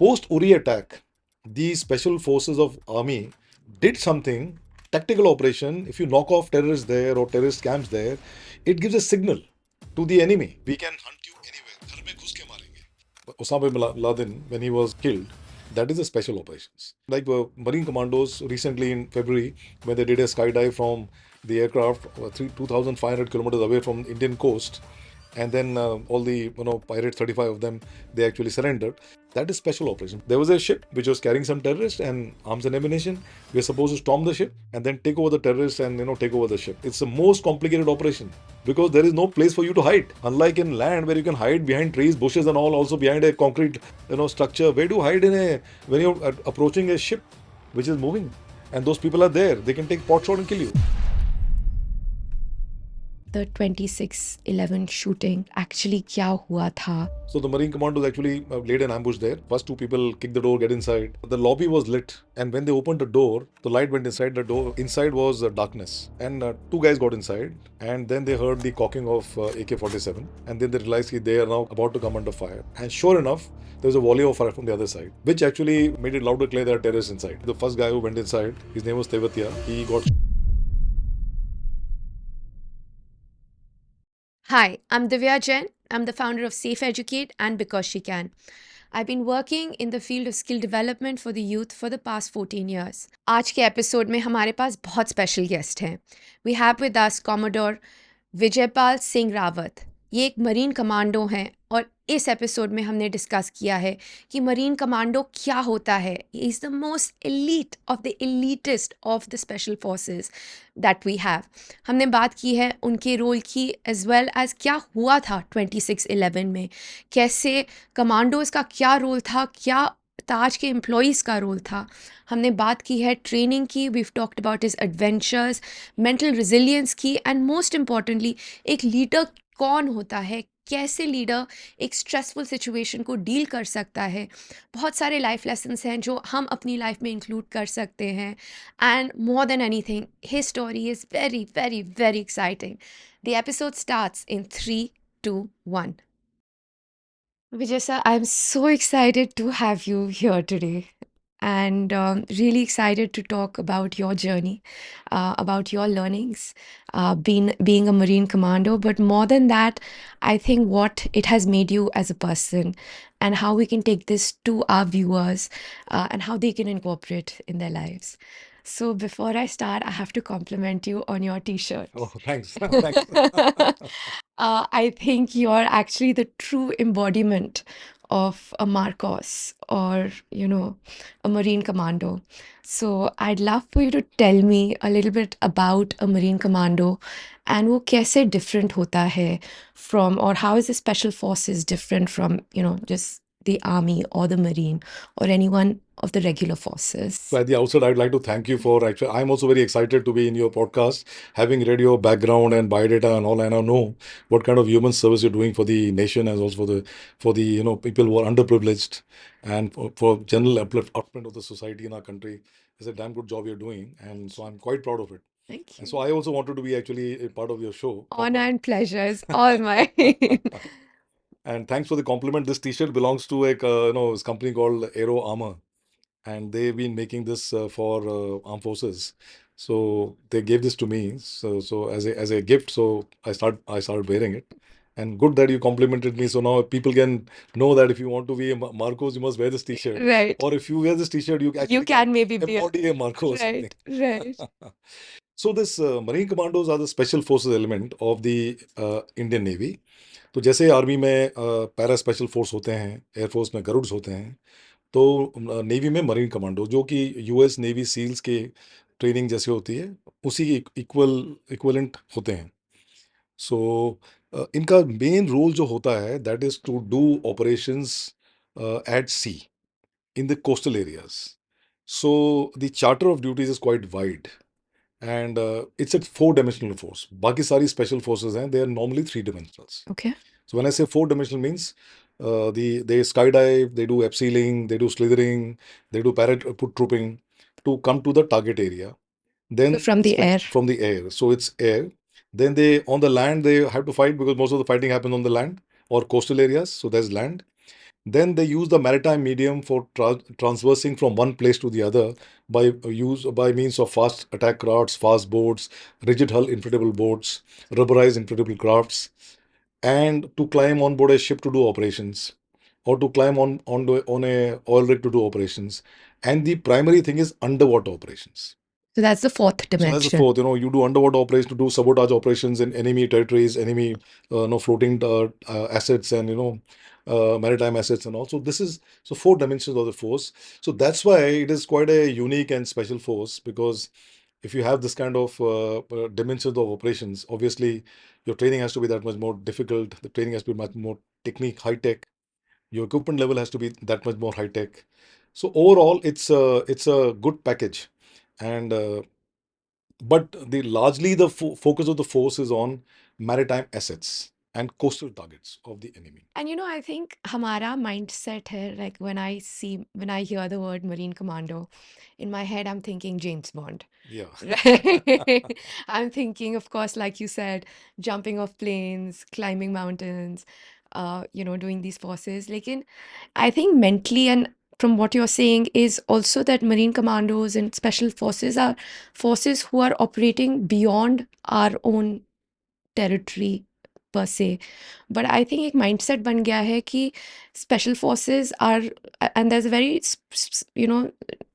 Post Uri attack, the special forces of army did something tactical operation. If you knock off terrorists there or terrorist camps there, it gives a signal to the enemy. We can hunt you anywhere. घर में घुस के मारेंगे. Osama bin Laden, when he was killed, that is a special operations. Like Marine Commandos recently in February, when they did a skydive from the aircraft 2,500 kilometers away from Indian coast, and then all the pirates, 35 of them, they actually surrendered. That is special operation. There was a ship which was carrying some terrorists and arms and ammunition. We are supposed to storm the ship and then take over the terrorists and take over the ship. It's the most complicated operation because there is no place for you to hide. Unlike in land where you can hide behind trees, bushes, and all, also behind a concrete structure. Where do you hide when you're approaching a ship which is moving? And those people are there. They can take pot shot and kill you. The 26/11 shooting actually क्या हुआ था? So the Marine Commandos actually laid an ambush there. First two people kicked the door, get inside. The lobby was lit, and when they opened the door, the light went inside the door. Inside was darkness, and two guys got inside, and then they heard the cocking of AK-47, and then they realized they are now about to come under fire. And sure enough, there was a volley of fire from the other side, which actually made it louder clear there are terrorists inside. The first guy who went inside, his name was Tevatia. He got. Hi, I'm Divya Jain. I'm the founder of Safe Educate and Because She Can. I've been working in the field of skill development for the youth for the past 14 years. आज के episode में हमारे पास बहुत special guest हैं. We have with us Commodore Vijaypal Singh Rawat. ये एक marine commando हैं और इस एपिसोड में हमने डिस्कस किया है कि मरीन कमांडो क्या होता है. He is the most elite of the elitist of the special forces that we have. हमने बात की है उनके रोल की as well as क्या हुआ था 26/11 में, कैसे कमांडोज का क्या रोल था, क्या ताज के एम्प्लॉयज़ का रोल था. हमने बात की है ट्रेनिंग की, we talked about his adventures, mental resilience की, एंड मोस्ट इम्पॉर्टेंटली एक लीडर कौन होता है, कैसे लीडर एक स्ट्रेसफुल सिचुएशन को डील कर सकता है. बहुत सारे लाइफ लेसन्स हैं जो हम अपनी लाइफ में इंक्लूड कर सकते हैं. And more than anything, his story is very very very exciting. The episode starts in 3, 2, 1. Vijay sir, I'm so excited to have you here today and really excited to talk about your journey, about your learnings, being a Marine Commando. But more than that, I think what it has made you as a person and how we can take this to our viewers and how they can incorporate in their lives. So before I start, I have to compliment you on your t-shirt. Oh, thanks. Thanks. I think you're actually the true embodiment of a MARCOS or, a Marine Commando. So I'd love for you to tell me a little bit about a Marine Commando and वो कैसे different होता है from, or how is the Special Forces different from, just the Army or the Marine or anyone of the regular forces. So at the outset, I'd like to thank you for actually. I'm also very excited to be in your podcast, having read your background and biodata and all. And I know what kind of human service you're doing for the nation, as also for the people who are underprivileged, and for general upliftment of the society in our country. It's a damn good job you're doing, and so I'm quite proud of it. Thank you. And so I also wanted to be actually a part of your show. Honor and pleasure is all mine. And thanks for the compliment. This T-shirt belongs to a this company called Aero Armor, and they've been making this for armed forces. So they gave this to me, so as a gift. So I started wearing it, and good that you complimented me. So now people can know that if you want to be a Marcos, you must wear this T-shirt. Right. Or if you wear this T-shirt, you actually can maybe be embody a Marcos. Right, right. So this Marine Commandos are the special forces element of the Indian Navy. तो जैसे army में para special force होते हैं, air force में गरुड्स होते हैं, तो navy में मरीन कमांडो, जो कि यूएस नेवी सील्स के ट्रेनिंग जैसे होती है, उसी के इक्वलेंट होते हैं. सो इनका मेन रोल जो होता है, that is to do operations at sea in the coastal areas. So the charter of duties is quite wide and it's a 4-dimensional force. बाकी सारी special forces हैं, they are normally 3-dimensionals. Okay. So when I say 4-dimensional means they skydive, they do abseiling, they do slithering, they do parachute trooping to come to the target area. Then From the air. From the air. So it's air. Then on the land they have to fight because most of the fighting happens on the land or coastal areas. So there's land. Then they use the maritime medium for transversing from one place to the other by means of fast attack crafts, fast boats, rigid hull inflatable boats, rubberized inflatable crafts, and to climb on board a ship to do operations, or to climb on a oil rig to do operations. And the primary thing is underwater operations. So that's the fourth So that's the dimension. fourth. You do underwater operations to do sabotage operations in enemy territories, enemy, floating assets, and maritime assets, and also this is so four dimensions of the force. So that's why it is quite a unique and special force, because if you have this kind of dimensions of operations, obviously your training has to be that much more difficult. The training has to be much more technique, high tech. Your equipment level has to be that much more high tech. So overall, it's a good package, and but the largely the focus of the force is on maritime assets and coastal targets of the enemy. And I think हमारा mindset है, like when I hear the word Marine Commando, in my head I'm thinking James Bond. Yeah. Right? I'm thinking, of course, like you said, jumping off planes, climbing mountains, doing these forces. Lekin I think mentally, and from what you're saying, is also that Marine Commandos and Special Forces are forces who are operating beyond our own territory per se. But I think एक mindset बन गया है कि special forces are, and there's a very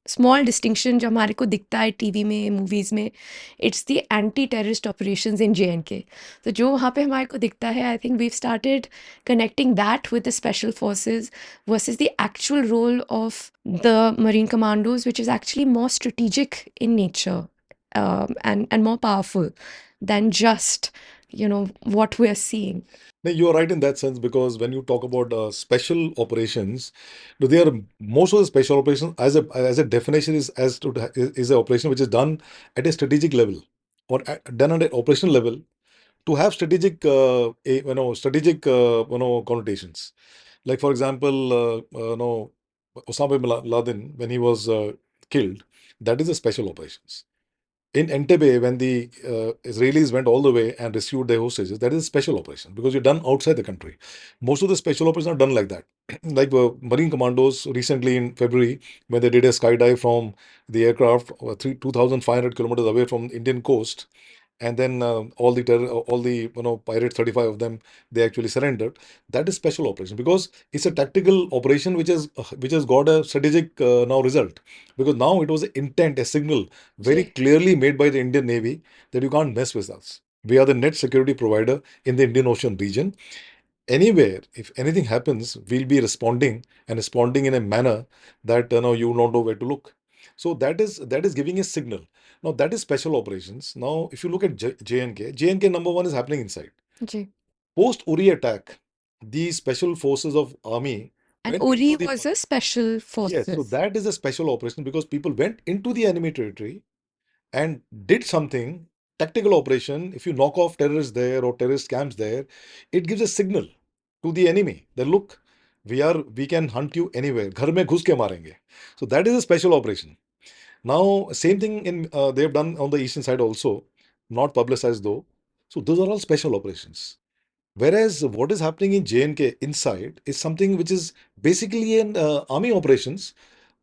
small distinction जो हमारे को दिखता है टीवी में, मूवीज में, it's the anti-terrorist operations in J&K. तो जो वहाँ पे हमारे को दिखता है, I think we've started connecting that with the special forces versus the actual role of the Marine Commandos, which is actually more strategic in nature, and more powerful than just what we're seeing. No, you are right in that sense, because when you talk about special operations, they are most of the special operations as a definition is an operation which is done at a strategic level, or done at an operational level to have strategic strategic connotations. Like for example, Osama bin Laden, when he was killed, that is a special operations. In Entebbe, when the Israelis went all the way and rescued their hostages, that is a special operation, because you're done outside the country. Most of the special operations are done like that. Like Marine Commandos recently in February, when they did a skydive from the aircraft 2,500 kilometers away from Indian coast, and then all the pirates, 35 of them, they actually surrendered. That is special operation, because it's a tactical operation which has got a strategic now result, because now it was an intent, a signal very ji. clearly made by the Indian Navy that you can't mess with us. We are the net security provider in the Indian Ocean region. Anywhere, if anything happens, we'll be responding, and responding in a manner that you don't know where to look. So that is giving a signal. Now that is special operations. Now, if you look at JNK number one is happening inside. Ji. Post Uri attack, the special forces of army And went Uri into the was a special yes. So forces. that is a special operation, because people went into the enemy territory and did something tactical operation. If you knock off terrorists there or terrorist camps there, it gives a signal to the enemy that look, we can hunt you anywhere. घर में घुस के मारेंगे. So that is a special operation. Now same thing they have done on the eastern side also, not publicized though. So those are all special operations. Whereas what is happening in J&K inside is something which is basically an army operations,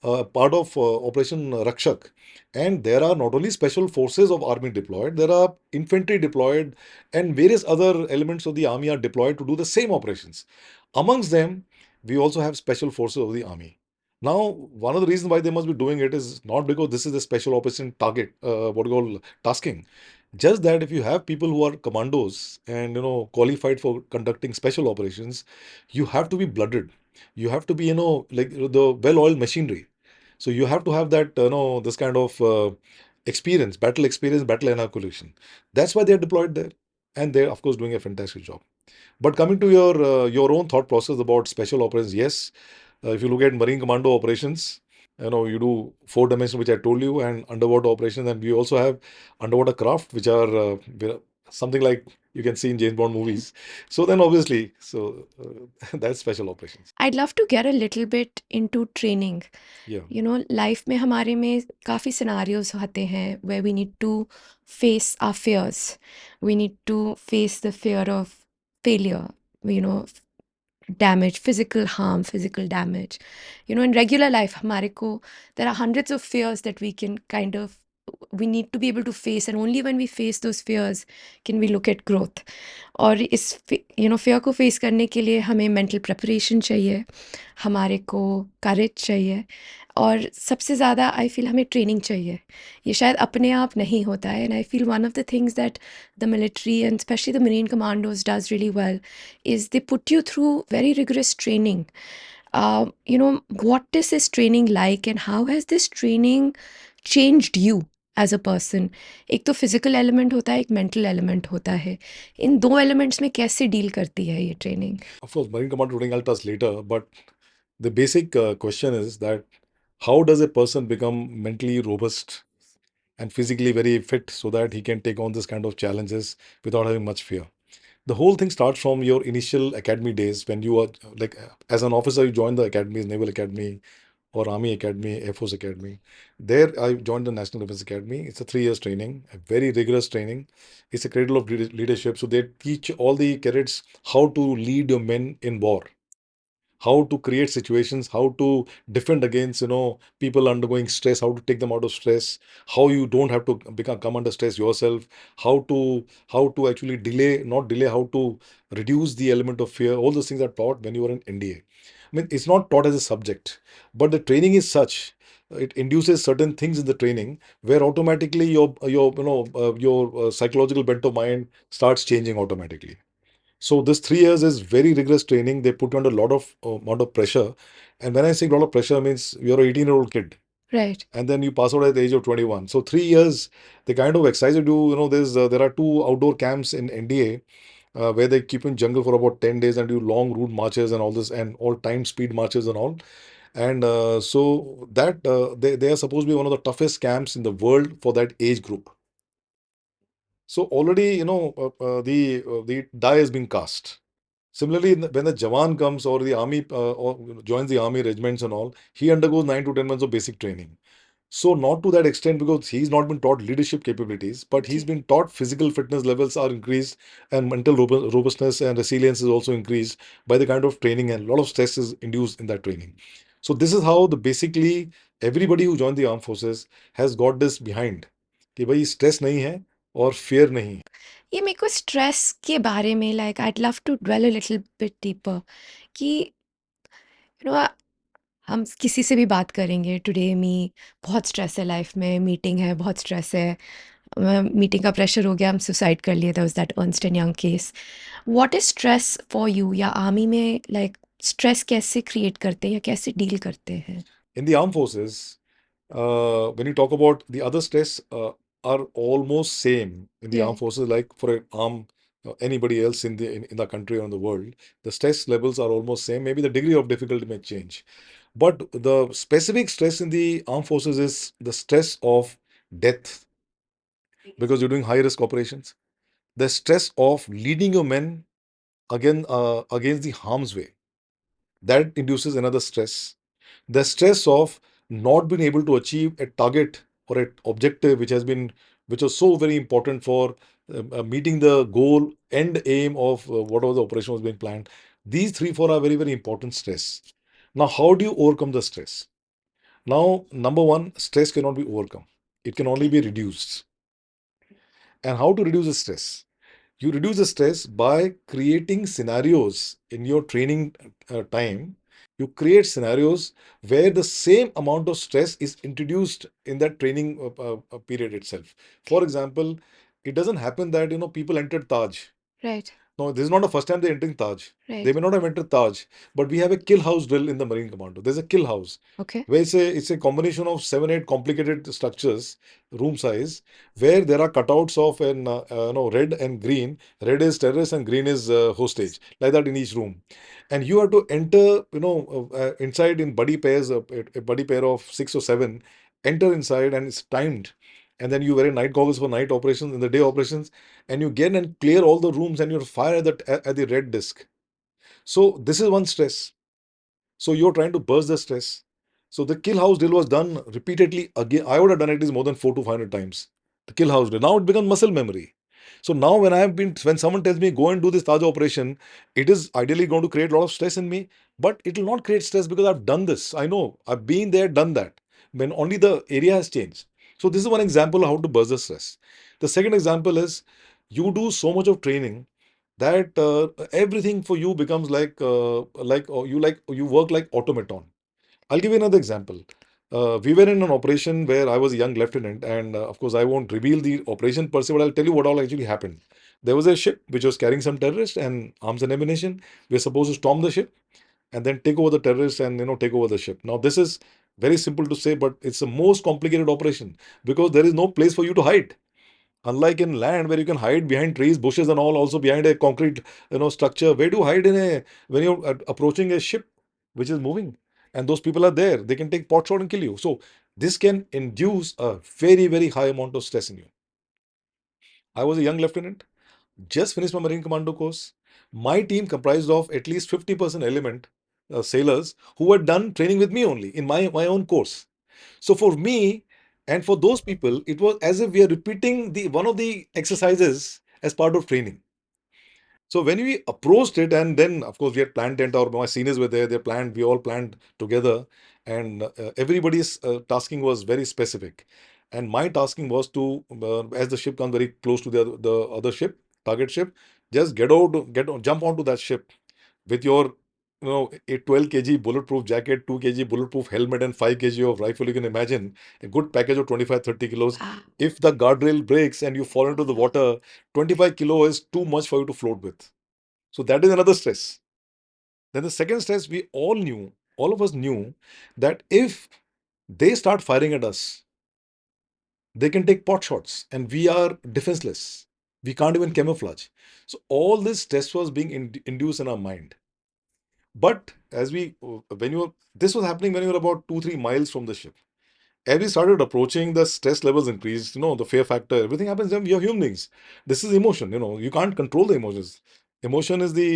part of Operation Rakshak. And there are not only special forces of army deployed, there are infantry deployed, and various other elements of the army are deployed to do the same operations. Amongst them, we also have special forces of the army. Now, one of the reasons why they must be doing it is not because this is a special operation target, what you call tasking. Just that if you have people who are commandos and qualified for conducting special operations, you have to be blooded. You have to be like the well-oiled machinery. So you have to have that, this kind of experience, battle inoculation. That's why they're deployed there, and they're of course doing a fantastic job. But coming to your own thought process about special operations, yes, if you look at Marine Commando operations, you do four dimensions, which I told you, and underwater operations, and we also have underwater craft, which are something like you can see in James Bond movies. So then, obviously, that's special operations. I'd love to get a little bit into training. Yeah. Life में हमारे में काफ़ी scenarios आते हैं where we need to face our fears. We need to face the fear of failure, you know, damage, physical harm, physical damage. In regular life, हमारे को there are hundreds of fears that we need to be able to face, and only when we face those fears can we look at growth. और इस fear को face करने के लिए हमें mental preparation चाहिए, हमारे को courage चाहिए, और सबसे ज़्यादा आई फील हमें ट्रेनिंग चाहिए. ये शायद अपने आप नहीं होता है, and I feel one of the things that the military and specially the marine commandos does really well is they put you through very rigorous training. What is this training like, and how has this training changed you as a person? एक तो physical element होता है, एक mental element होता है. इन दो elements में कैसे डील करती है ये training? Of course, Marine Commando training I'll touch later, but the basic question is that how does a person become mentally robust and physically very fit so that he can take on this kind of challenges without having much fear? The whole thing starts from your initial academy days when you are like as an officer, you join the academies, Naval Academy or Army Academy, Air Force Academy. There, I joined the National Defense Academy. It's a 3 years training, a very rigorous training. It's a cradle of leadership. So they teach all the cadets how to lead your men in war, how to create situations, how to defend against people undergoing stress, how to take them out of stress, how you don't have to come under stress yourself, how to actually delay, not delay, how to reduce the element of fear. All those things are taught when you are in NDA. I mean, it's not taught as a subject, but the training is such. It induces certain things in the training where automatically your psychological bent of mind starts changing automatically. So this 3 years is very rigorous training. They put you under a lot of amount of pressure. And when I say a lot of pressure, means you're an 18-year-old kid. Right. And then you pass out at the age of 21. So 3 years, they kind of exercise you do. There are two outdoor camps in NDA where they keep in jungle for about 10 days and do long route marches and all this and all time speed marches and all. And so that they are supposed to be one of the toughest camps in the world for that age group. So already, the die has been cast. Similarly, when the Jawan comes or the army or joins the army regiments and all, he undergoes 9 to 10 months of basic training. So not to that extent because he's not been taught leadership capabilities, but he's जी. been taught physical fitness levels are increased and mental robustness and resilience is also increased by the kind of training, and a lot of stress is induced in that training. So this is how the basically everybody who joined the armed forces has got this behind कि भाई stress नहीं है और fear नहीं है. ये मेरे को स्ट्रेस के बारे में like I'd love to dwell a little bit deeper कि हम किसी से भी बात करेंगे टुडे बहुत स्ट्रेस है लाइफ में, मीटिंग है, बहुत स्ट्रेस है, मीटिंग का प्रेशर हो गया, हम सुसाइड कर लिए, was that Ernst and young case. What is stress for you, या आर्मी में लाइक स्ट्रेस कैसे क्रिएट करते हैं या कैसे डील करते हैं? In the armed forces, when you talk about the other stress are almost same in the armed forces like for an arm anybody else in the country or in the world. The stress levels are almost same. Maybe the degree of difficulty may change, but the specific stress in the armed forces is the stress of death because you're doing high risk operations. The stress of leading your men against the harm's way, that induces another stress. The stress of not being able to achieve a target or an objective which was so very important for meeting the goal end aim of whatever the operation was being planned. These three four are very very important stress. Now how do you overcome the stress? Now number one, stress cannot be overcome, it can only be reduced. And how to reduce the stress? You reduce the stress by creating scenarios in your training time. You create scenarios where the same amount of stress is introduced in that training period itself. For example, it doesn't happen that people entered Taj. Right. No, this is not the first time they're entering Taj. Right. They may not have entered Taj, but we have a kill house drill in the Marine Commando. There's a kill house Okay. where it's a combination of 7 8 complicated structures, room size, where there are cutouts of an red and green. Red is terrorist and green is hostage, like that in each room. And you have to enter, inside in buddy pairs, a buddy pair of 6 or 7, enter inside and it's timed. And then you wear night goggles for night operations, in the day operations, and you get and clear all the rooms and you fire at the red disc. So this is one stress. So you're trying to burst the stress. So the kill house drill was done repeatedly again. I would have done it is more than 4 to 500 times. The kill house drill. Now it becomes muscle memory. So now when someone tells me go and do this Taja operation, it is ideally going to create a lot of stress in me, but it will not create stress because I've done this. I know I've been there, done that. When only the area has changed. So this is one example of how to burst the stress. The second example is you do so much of training that everything for you becomes you work like automaton. I'll give you another example. We were in an operation where I was a young lieutenant, and of course, I won't reveal the operation per se, but I'll tell you what all actually happened. There was a ship which was carrying some terrorists and arms and ammunition. We were supposed to storm the ship and then take over the terrorists and take over the ship. Now, this is very simple to say, but it's the most complicated operation because there is no place for you to hide. Unlike in land where you can hide behind trees, bushes, and all, also behind a concrete, structure. Where do you hide in a when you're approaching a ship which is moving, and those people are there? They can take pot shot and kill you. So this can induce a very very high amount of stress in you. I was a young lieutenant, just finished my Marine Commando course. My team comprised of at least 50% element sailors who had done training with me only in my own course. So for me and for those people, it was as if we are repeating the one of the exercises as part of training. So when we approached it, and then of course we had planned it, or my seniors were there, they planned, we all planned together, and everybody's tasking was very specific. And my tasking was to, as the ship comes very close to the other ship, target ship, just jump onto that ship with your a 12 kg bulletproof jacket, 2 kg bulletproof helmet, and 5 kg of rifle. You can imagine a good package of 25-30 kilos. Wow. If the guardrail breaks and you fall into the water, 25 kilo is too much for you to float with. So that is another stress. Then the second stress, all of us knew that if they start firing at us, they can take pot shots and we are defenseless. We can't even camouflage. So all this stress was being induced in our mind. But this was happening when you were about 2-3 miles from the ship. As we started approaching, the stress levels increased, the fear factor, everything happens when we are human beings. This is emotion, you can't control the emotions. Emotion is is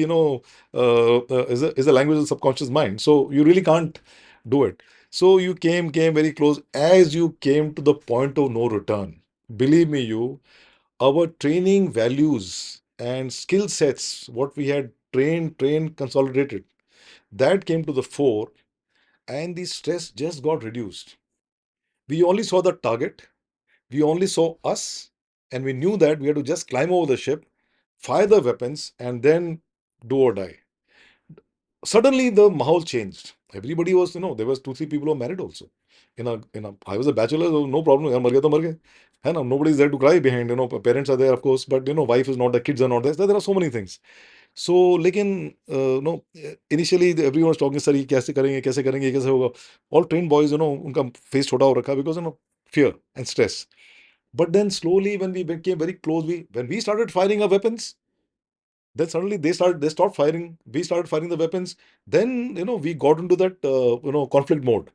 a language of the subconscious mind. So you really can't do it. So you came very close. As you came to the point of no return, believe me, our training values and skill sets, what we had trained, consolidated, that came to the fore, and the stress just got reduced. We only saw the target, we only saw us, and we knew that we had to just climb over the ship, fire the weapons, and then do or die. Suddenly, the mahal changed. Everybody was, there was 2-3 people who were married also. I was a bachelor, so no problem. यार मर गए तो मर गए. है ना? Nobody's there to cry behind. Parents are there, of course, but wife is not there, kids are not there. There are so many things. So, लेकिन initially everyone was talking, sir ये कैसे करेंगे ये कैसे होगा. All trained boys, उनका face छोटा हो रखा because fear and stress. But then slowly, when we became very close, when we started firing our weapons, then suddenly they stopped firing. We started firing the weapons. Then we got into that conflict mode.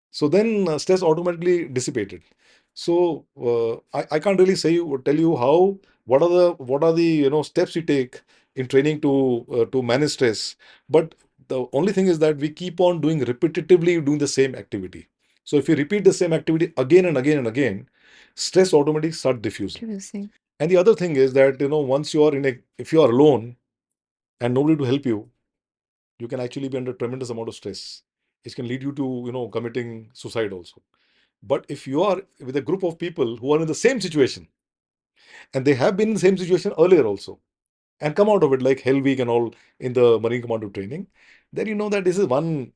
So then stress automatically dissipated. So I can't really tell you how what are the steps you take in training to manage stress. But the only thing is that we keep on doing the same activity. So if you repeat the same activity again and again and again, stress automatically start diffusing. Introducing. And the other thing is that once you are if you are alone and nobody to help you, you can actually be under tremendous amount of stress. It can lead you to committing suicide also. But if you are with a group of people who are in the same situation, and they have been in the same situation earlier also, and come out of it like Hell Week and all in the Marine Commando training, then you know that this is one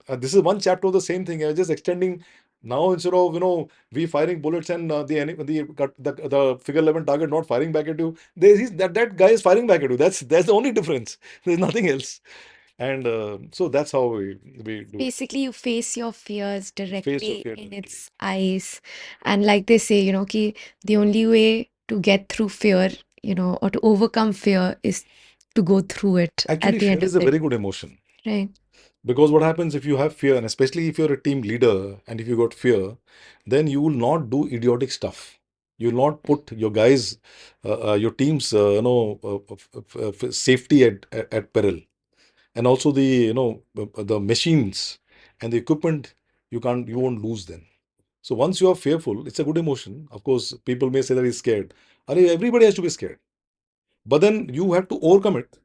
chapter of the same thing. Just extending now, instead of we firing bullets and the figure 11 target not firing back at you, that guy is firing back at you. That's the only difference. There's nothing else. And so that's how we do it. Basically, you face your fears Face your directly fear in directly. its eyes. And like they say, ki the only way to get through fear, or to overcome fear is to go through it at Actually, the fear end of is a it. very good emotion. Right. Because what happens if you have fear, and especially if you're a team leader and if you got fear, then you will not do idiotic stuff. You will not put your guys, your team's, safety at peril. And also the machines and the equipment, you won't lose then. So once you are fearful, it's a good emotion. Of course, people may say that he's scared. Everybody has to be scared. But then you have to overcome it,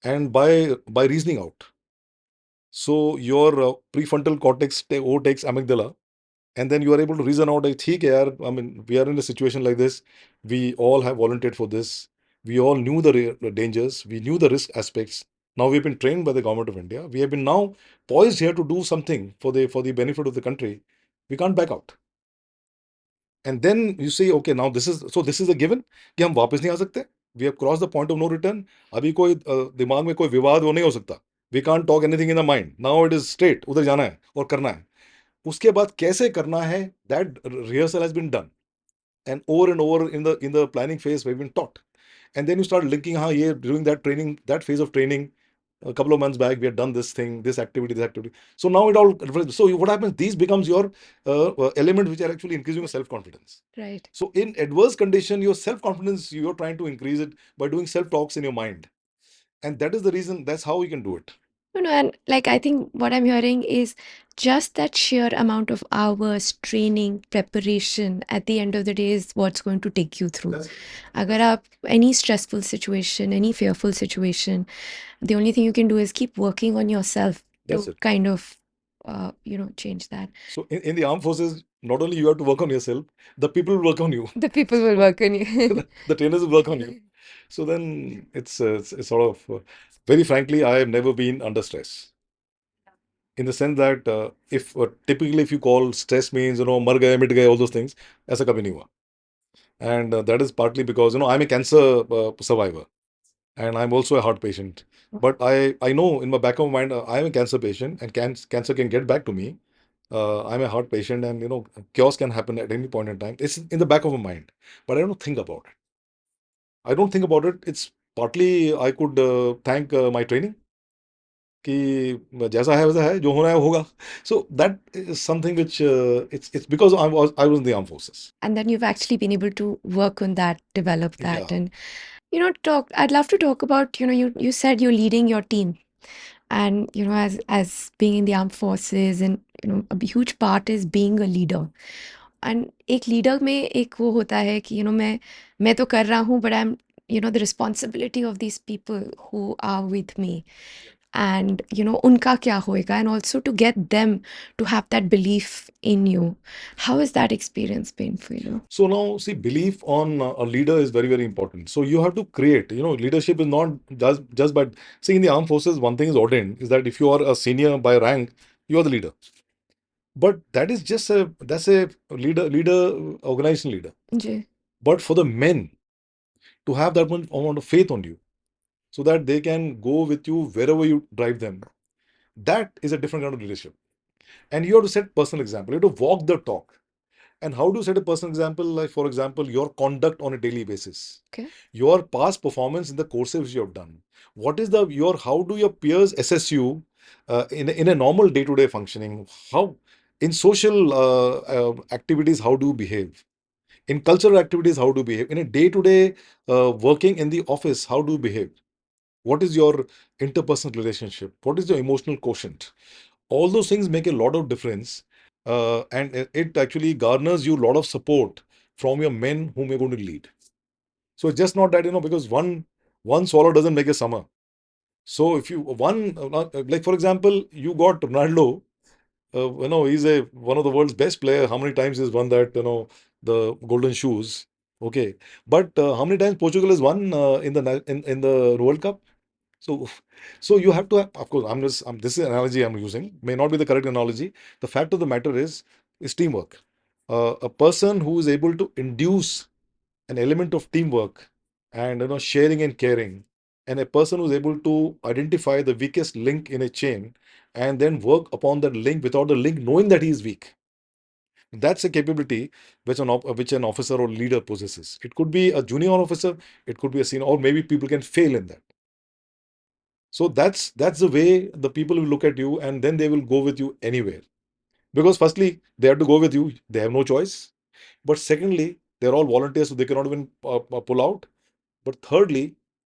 and by reasoning out. So your prefrontal cortex overtakes amygdala, and then you are able to reason out like, "ठीक है यार, I mean, we are in a situation like this. We all have volunteered for this. We all knew the dangers. We knew the risk aspects. Now we've been trained by the government of India. We have been now poised here to do something for the benefit of the country. We can't back out." And then you say, okay, now this is a given कि हम वापस नहीं आ सकते. We have crossed the point of no return. अभी कोई दिमाग में कोई विवाद वो नहीं हो सकता. We can't talk anything in the mind. Now it is straight. उधर जाना है और करना है. उसके बाद कैसे करना है, that rehearsal has been done, and over in the planning phase we've been taught. And then you start linking, yeah, during that training, that phase of training, a couple of months back we had done this thing, this activity, this activity. So now it all, so what happens, these becomes your element which are actually increasing your self-confidence. Right. So in adverse condition, your self-confidence, you're trying to increase it by doing self-talks in your mind, and that is the reason, that's how you can do it. No, and like I think what I'm hearing is just that sheer amount of hours, training, preparation at the end of the day is what's going to take you through. That's अगर आप any stressful situation, any fearful situation, the only thing you can do is keep working on yourself That's to it. kind of, change that. So in the armed forces, not only you have to work on yourself, the people will work on you. The people will work on you. The trainers will work on you. So then it's sort of, very frankly, I have never been under stress. In the sense that if typically if you call stress means, मर गए मिट गए, all those things, ऐसा कभी नहीं हुआ. And that is partly because I'm a cancer survivor, and I'm also a heart patient. But I know in my back of my mind, I am a cancer patient, and cancer can get back to me. I'm a heart patient, and chaos can happen at any point in time. It's in the back of my mind, but I don't think about it. I don't think about it. It's partly I could thank my training कि जैसा है वैसा है, जो होना है वो होगा. So that is something which it's because I was in the armed forces. And then you've actually been able to work on that, develop that, Yeah. and I'd love to talk about, you said you're leading your team, and as being in the armed forces, and a huge part is being a leader. And एक leader में एक वो होता है कि मैं तो कर रहा हूँ, but I'm the responsibility of these people who are with me, and उनका क्या होएगा, and also to get them to have that belief in you. How has that experience been for you? So now, see, belief on a leader is very, very important. So you have to create, leadership is not just by, see, in the armed forces, one thing is ordained, is that if you are a senior by rank, you are the leader. But that's a leader, organization leader. Ji. But for the men to have that much amount of faith on you, so that they can go with you wherever you drive them, that is a different kind of leadership. And you have to set personal example. You have to walk the talk. And how do you set a personal example? Like, for example, your conduct on a daily basis, Okay. your past performance in the courses you have done. What is how do your peers assess you in a normal day-to-day functioning? How in social activities, how do you behave? In cultural activities, how do you behave? In a day-to-day working in the office, how do you behave? What is your interpersonal relationship? What is your emotional quotient? All those things make a lot of difference, and it actually garners you a lot of support from your men whom you're going to lead. So it's just not that, because one swallow doesn't make a summer. So if you like, for example, you got Ronaldo, he's one of the world's best player. How many times he's won that, the golden shoes? Okay, but how many times Portugal has won in the World Cup? So, so you have to have, of course, this is an analogy I'm using, may not be the correct analogy. The fact of the matter is teamwork. A person who is able to induce an element of teamwork and sharing and caring, and a person who's able to identify the weakest link in a chain and then work upon that link without the link knowing that he is weak. That's a capability which an officer or leader possesses. It could be a junior officer, it could be a senior, or maybe people can fail in that. So that's the way the people will look at you, and then they will go with you anywhere. Because firstly, they have to go with you; they have no choice. But secondly, they're all volunteers, so they cannot even pull out. But thirdly,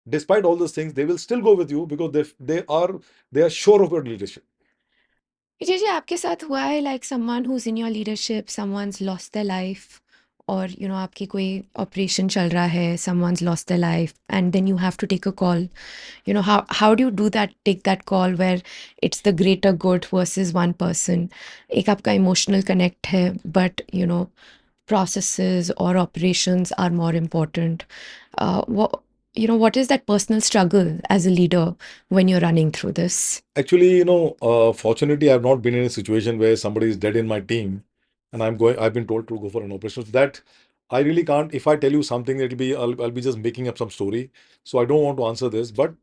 despite all those things, they will still go with you because they are sure of your leadership. जी जी आपके साथ हुआ है, like someone who's in your leadership, someone's lost their life, और आपकी कोई operation चल रहा है, someone's lost their life, and then you have to take a call. How do you do that, take that call where it's the greater good versus one person? एक आपका emotional connect है, but processes or operations are more important. What is that personal struggle as a leader when you're running through this? Actually, fortunately, I've not been in a situation where somebody is dead in my team, and I've been told to go for an operation. So that I really can't. If I tell you something, I'll be just making up some story. So I don't want to answer this. But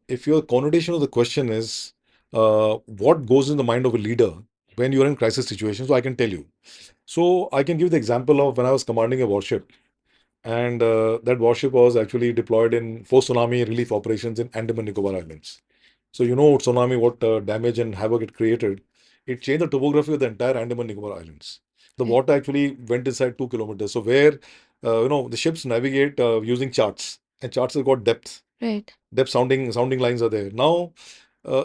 if your connotation of the question is what goes in the mind of a leader when you're in crisis situations, so I can tell you. So I can give the example of when I was commanding a warship, and that warship was actually deployed in post-tsunami relief operations in Andaman Nicobar Islands. So tsunami, what damage and havoc it created. It changed the topography of the entire Andaman Nicobar Islands. The Right. water actually went inside 2 kilometers. So where the ships navigate using charts, and charts have got depth. Right. Depth sounding lines are there. Now,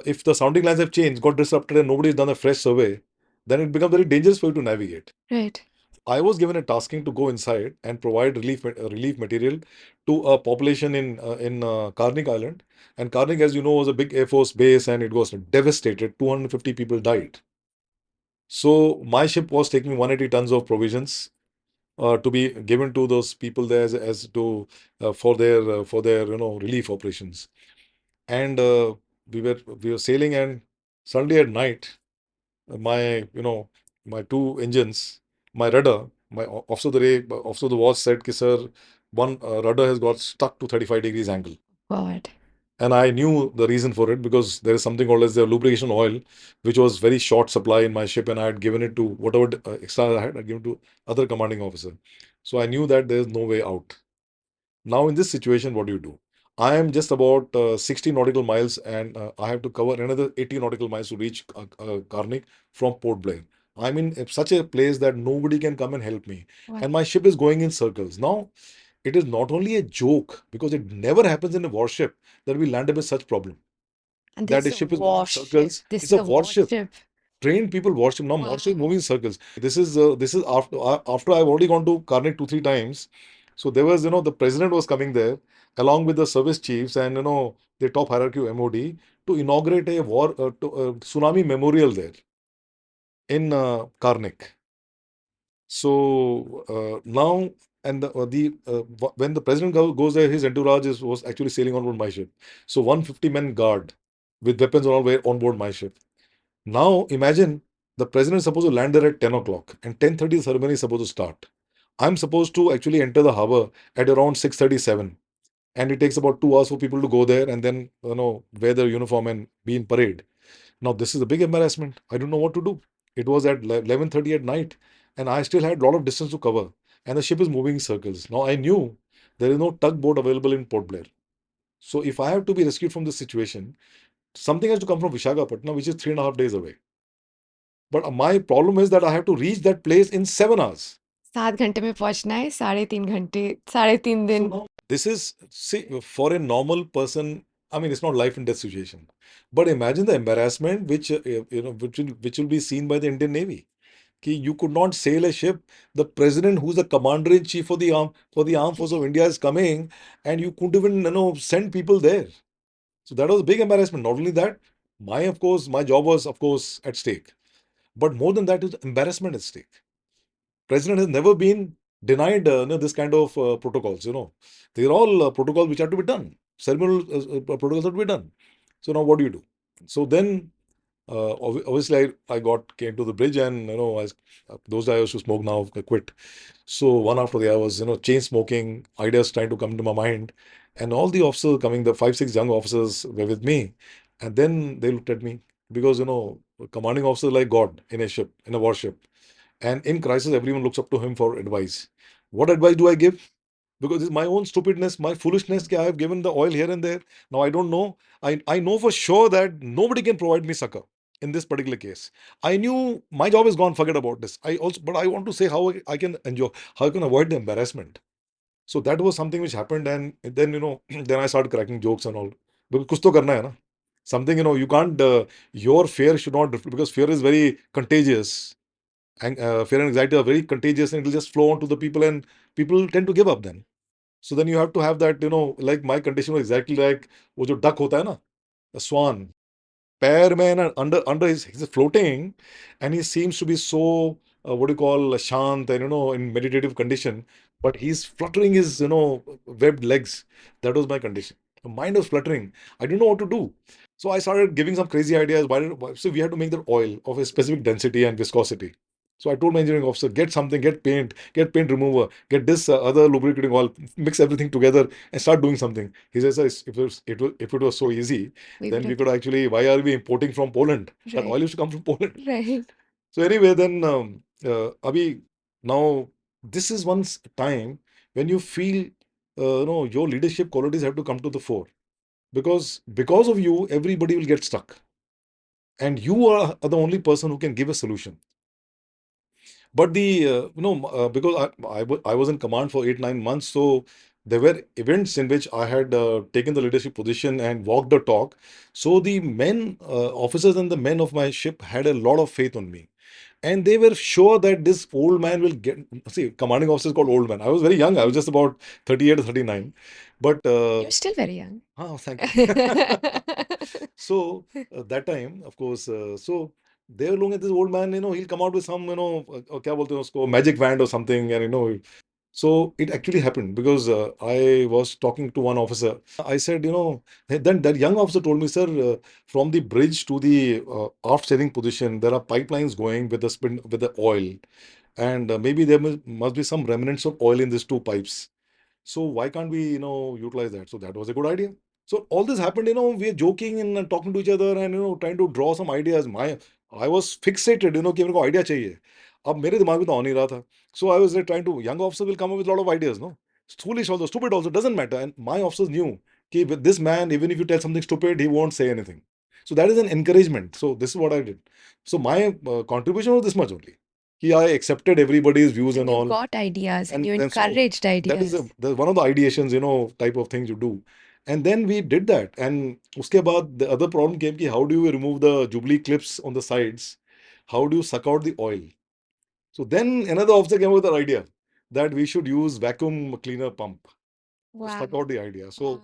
if the sounding lines have changed, got disrupted, and nobody's done a fresh survey, then it becomes very dangerous for you to navigate. Right. I was given a tasking to go inside and provide relief material to a population in Karnik Island. And Karnik, as you know, was a big Air Force base, and it was devastated. 250 people died. So my ship was taking 180 tons of provisions to be given to those people there as to for their relief operations. And we were sailing, and suddenly at night, my my two engines, my rudder, my officer of the watch said, "Ki sir, one rudder has got stuck to 35 degrees angle." God. And I knew the reason for it because there is something called as the lubrication oil, which was very short supply in my ship, and I had given it to whatever extra I had, I'd given to other commanding officer. So I knew that there is no way out. Now, in this situation, what do you do? I am just about 60 nautical miles, and I have to cover another 80 nautical miles to reach Karnik from Port Blair. I'm in such a place that nobody can come and help me. Wow. And my ship is going in circles. Now, it is not only a joke, because it never happens in a warship that we land up with such problem. And That this a is a ship is going in warship. circles. This It's is a a warship. warship. Trained people warship. Now, warship is Wow. moving in circles. This is after I've already gone to Karnik 2 3 times. So there was the president was coming there along with the service chiefs and the top hierarchy of MOD to inaugurate a tsunami memorial there in Karnik. So now, and when the president goes there, his entourage was actually sailing on board my ship. So 150 men guard with weapons and all were on board my ship. Now imagine the president is supposed to land there at 10 o'clock, and 10:30 the ceremony is supposed to start. I'm supposed to actually enter the harbor at around 6:37, and it takes about 2 hours for people to go there and then wear their uniform and be in parade. Now this is a big embarrassment. I don't know what to do. It was at 11:30 at night, and I still had a lot of distance to cover, and the ship is moving in circles. Now I knew there is no tugboat available in Port Blair. So if I have to be rescued from this situation, something has to come from Visakhapatnam, which is 3.5 days away. But my problem is that I have to reach that place in 7 hours. 7 घंटे में पहुंचना है, 3.5 घंटे, 3.5 दिन. This is, see, for a normal person, I mean, it's not life and death situation. But imagine the embarrassment which will be seen by the Indian Navy. You could not sail a ship. The president, who's the commander in chief for the armed force of India, is coming, and you couldn't even send people there. So that was a big embarrassment. Not only that, my job was of course at stake. But more than that, is embarrassment at stake. President has never been denied this kind of protocols. They're all protocols which have to be done. Ceremonial protocols have to be done. So now what do you do? So then, obviously, I came to the bridge, and those days I used to smoke. Now I quit. So one after the other was chain smoking ideas trying to come to my mind, and all the officers coming, the 5 6 young officers were with me, and then they looked at me because commanding officer like God in a ship, in a warship. And in crisis, everyone looks up to him for advice. What advice do I give? Because it's my own stupidness, my foolishness. I have given the oil here and there. Now I don't know. I know for sure that nobody can provide me succor in this particular case. I knew my job is gone. Forget about this. But I want to say how I can enjoy, how I can avoid the embarrassment. So that was something which happened, and then then I started cracking jokes and all. Because kuch to karna hai na. Something you can't. Your fear should not, because fear is very contagious. fear and anxiety are very contagious, and it'll just flow onto the people, and people tend to give up then. So then you have to have that, like my condition was exactly like वो जो duck होता है ना, a swan. पैर में ना under he's floating, and he seems to be so what do you call shant and in meditative condition, but he's fluttering his webbed legs. That was my condition. The mind was fluttering. I didn't know what to do. So I started giving some crazy ideas. So we had to make that oil of a specific density and viscosity. So I told my engineering officer, get something, get paint remover, get this other lubricating oil, mix everything together and start doing something. He says, "Sir, if it was so easy, We then would we have. could actually, why are we importing from Poland? That Right. oil used to come from Poland." Right. So anyway, then Abhi, now this is one time when you feel, your leadership qualities have to come to the fore, because of you, everybody will get stuck, and you are the only person who can give a solution. But because I was in command for 8 9 months, so there were events in which I had taken the leadership position and walked the talk. So the men, officers, and the men of my ship had a lot of faith on me, and they were sure that this old man will get. See, commanding officer is called old man. I was very young. I was just about 38 or 39, but You're still very young. thank you. So that time, of course, so they were looking at this old man. He'll come out with some, क्या बोलते हैं उसको, magic wand or something, and so it actually happened because I was talking to one officer. I said, then that young officer told me, sir, from the bridge to the aft sailing position, there are pipelines going with the oil, and maybe there must be some remnants of oil in these two pipes. So why can't we, utilize that? So that was a good idea. So all this happened, we are joking and talking to each other and trying to draw some ideas. I was fixated, कि मेरे को idea चाहिए. अब मेरे दिमाग में तो आ नहीं रहा था. So I was trying to, young officer will come up with a lot of ideas, no? Foolish also, stupid also, doesn't matter. And my officers knew that with this man, even if you tell something stupid, he won't say anything. So that is an encouragement. So this is what I did. So my contribution was this much only. I accepted everybody's views And and you all. got ideas and And you then so encouraged that is ideas. the one of the ideations, type of things you do. And then we did that. And uske baad the other problem came ki how do you remove the jubilee clips on the sides? How do you suck out the oil? So then another officer came up with an idea that we should use vacuum cleaner pump to Wow. suck out the idea. So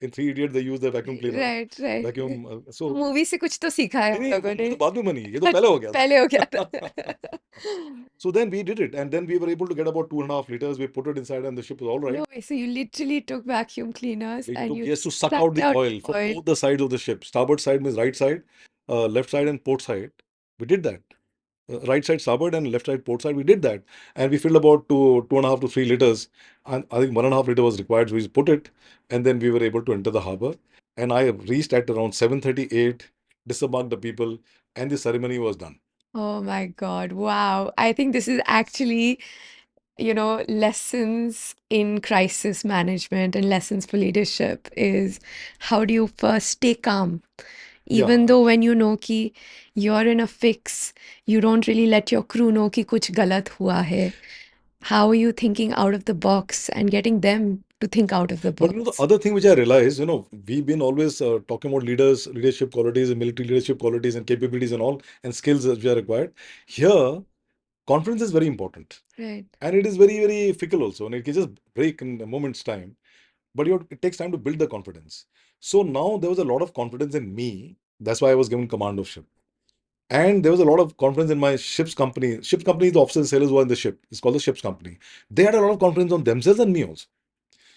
in Three Idiots they use the vacuum cleaner, right right vacuum. So movie से कुछ तो सीखा है नहीं हम नहीं, लोगों movie ने तो बाद में बनी, ये तो पहले हो गया पहले हो गया था. था So then we did it, and then we were able to get about 2.5 liters. We put it inside, and the ship was all right. No way. So you literally took vacuum cleaners We and took, you yes, to suck out sucked the out oil from oil. both the sides of the ship. Starboard side means right side, left side and port side. We did that. Right side starboard and left side port side. We did that, and we filled about 2.5 to 3 liters. And I think 1.5 liter was required. So we put it, and then we were able to enter the harbor. And I reached at around 7:38, disembarked the people, and the ceremony was done. Oh my God. Wow. I think this is actually, lessons in crisis management and lessons for leadership is how do you first stay calm? Yeah, Even though when you know कि you're in a fix, you don't really let your crew know कि कुछ गलत हुआ है. How are you thinking out of the box and getting them to think out of the but the box? other thing which I realized, we've been always talking about leadership qualities, and military leadership qualities, and capabilities, and all, and skills which are required. Here, confidence is very important, Right. and it is very, very fickle also, and it can just break in a moment's time. But it takes time to build the confidence. So now there was a lot of confidence in me. That's why I was given command of ship. And there was a lot of confidence in my ship's company. Ship's company is the officers and sailors who are in the ship. It's called the ship's company. They had a lot of confidence on themselves and me also.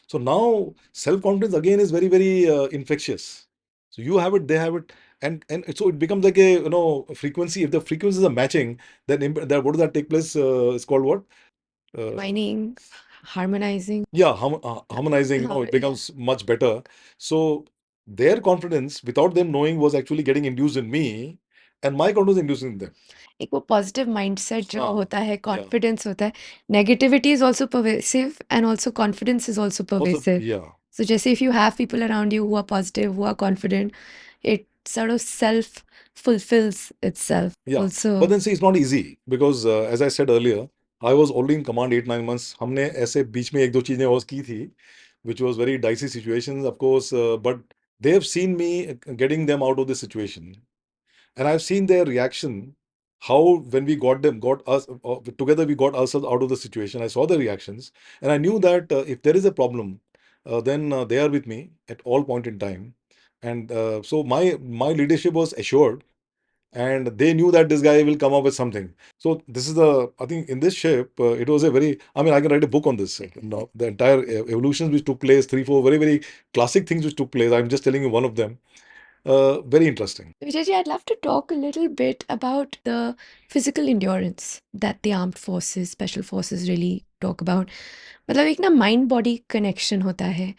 So now self-confidence again is very, very infectious. So you have it, they have it, and so it becomes like a frequency. If the frequencies are matching, then that what does that take place? It's called what? Combining, harmonizing. Yeah, harmonizing. It Yeah. becomes much better. So their confidence, without them knowing, was actually getting induced in me, and my confidence induced in them. एक वो positive mindset जो हाँ, होता है yeah. Confidence होता है negativity is also pervasive and also confidence is also Also, pervasive yeah, so जैसे if you have people around you who are positive who are confident it sort of self fulfills itself yeah. also. But then see, it's not easy because as I said earlier, I was already in command 8 9 months. हमने ऐसे बीच में एक दो चीजें और की थी, which was very dicey situations, of course. But they have seen me getting them out of this situation, and I've seen their reaction, how when we got us together, we got ourselves out of the situation. I saw the reactions, and I knew that if there is a problem, then they are with me at all point in time. And so my leadership was assured, and they knew that this guy will come up with something. So this is the, I think in this shape, it was a very, I mean, I can write a book on this. The entire evolutions which took place, three, four very, very classic things which took place. I'm just telling you one of them. Very interesting. Vijayji, I'd love to talk a little bit about the physical endurance that the armed forces, special forces really talk about. मतलब एक ना mind body connection होता है.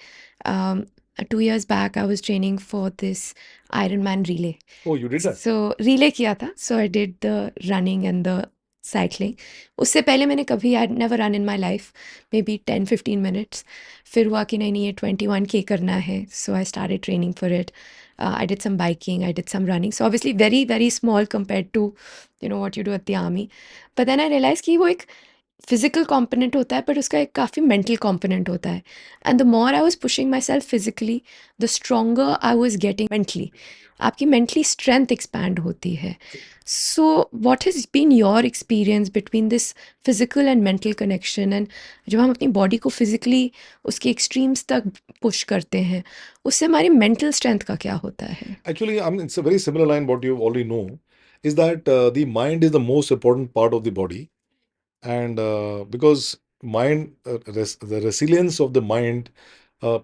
2 years back, I was training for this Ironman relay. Oh, you did that? So relay किया था. So I did the running and the cycling. उससे पहले मैंने कभी I'd never run in my life, maybe 10-15 minutes. फिर हुआ कि नहीं ये 21K करना है. So I started training for it. I did some biking, I did some running. So obviously very, very small compared to, what you do at the army. But then I realized कि वो एक physical component होता है, but उसका एक काफ़ी mental component होता है. And the more I was pushing myself physically, the stronger I was getting mentally. आपकी mentally strength expand होती है. So what has been your experience between this physical and mental connection? And जब हम अपनी body को physically उसके extremes तक push करते हैं, उससे हमारी mental strength का क्या होता है? Actually, I mean, it's a very similar line what you already know, is that the mind is the most important part of the body. And because the resilience of the mind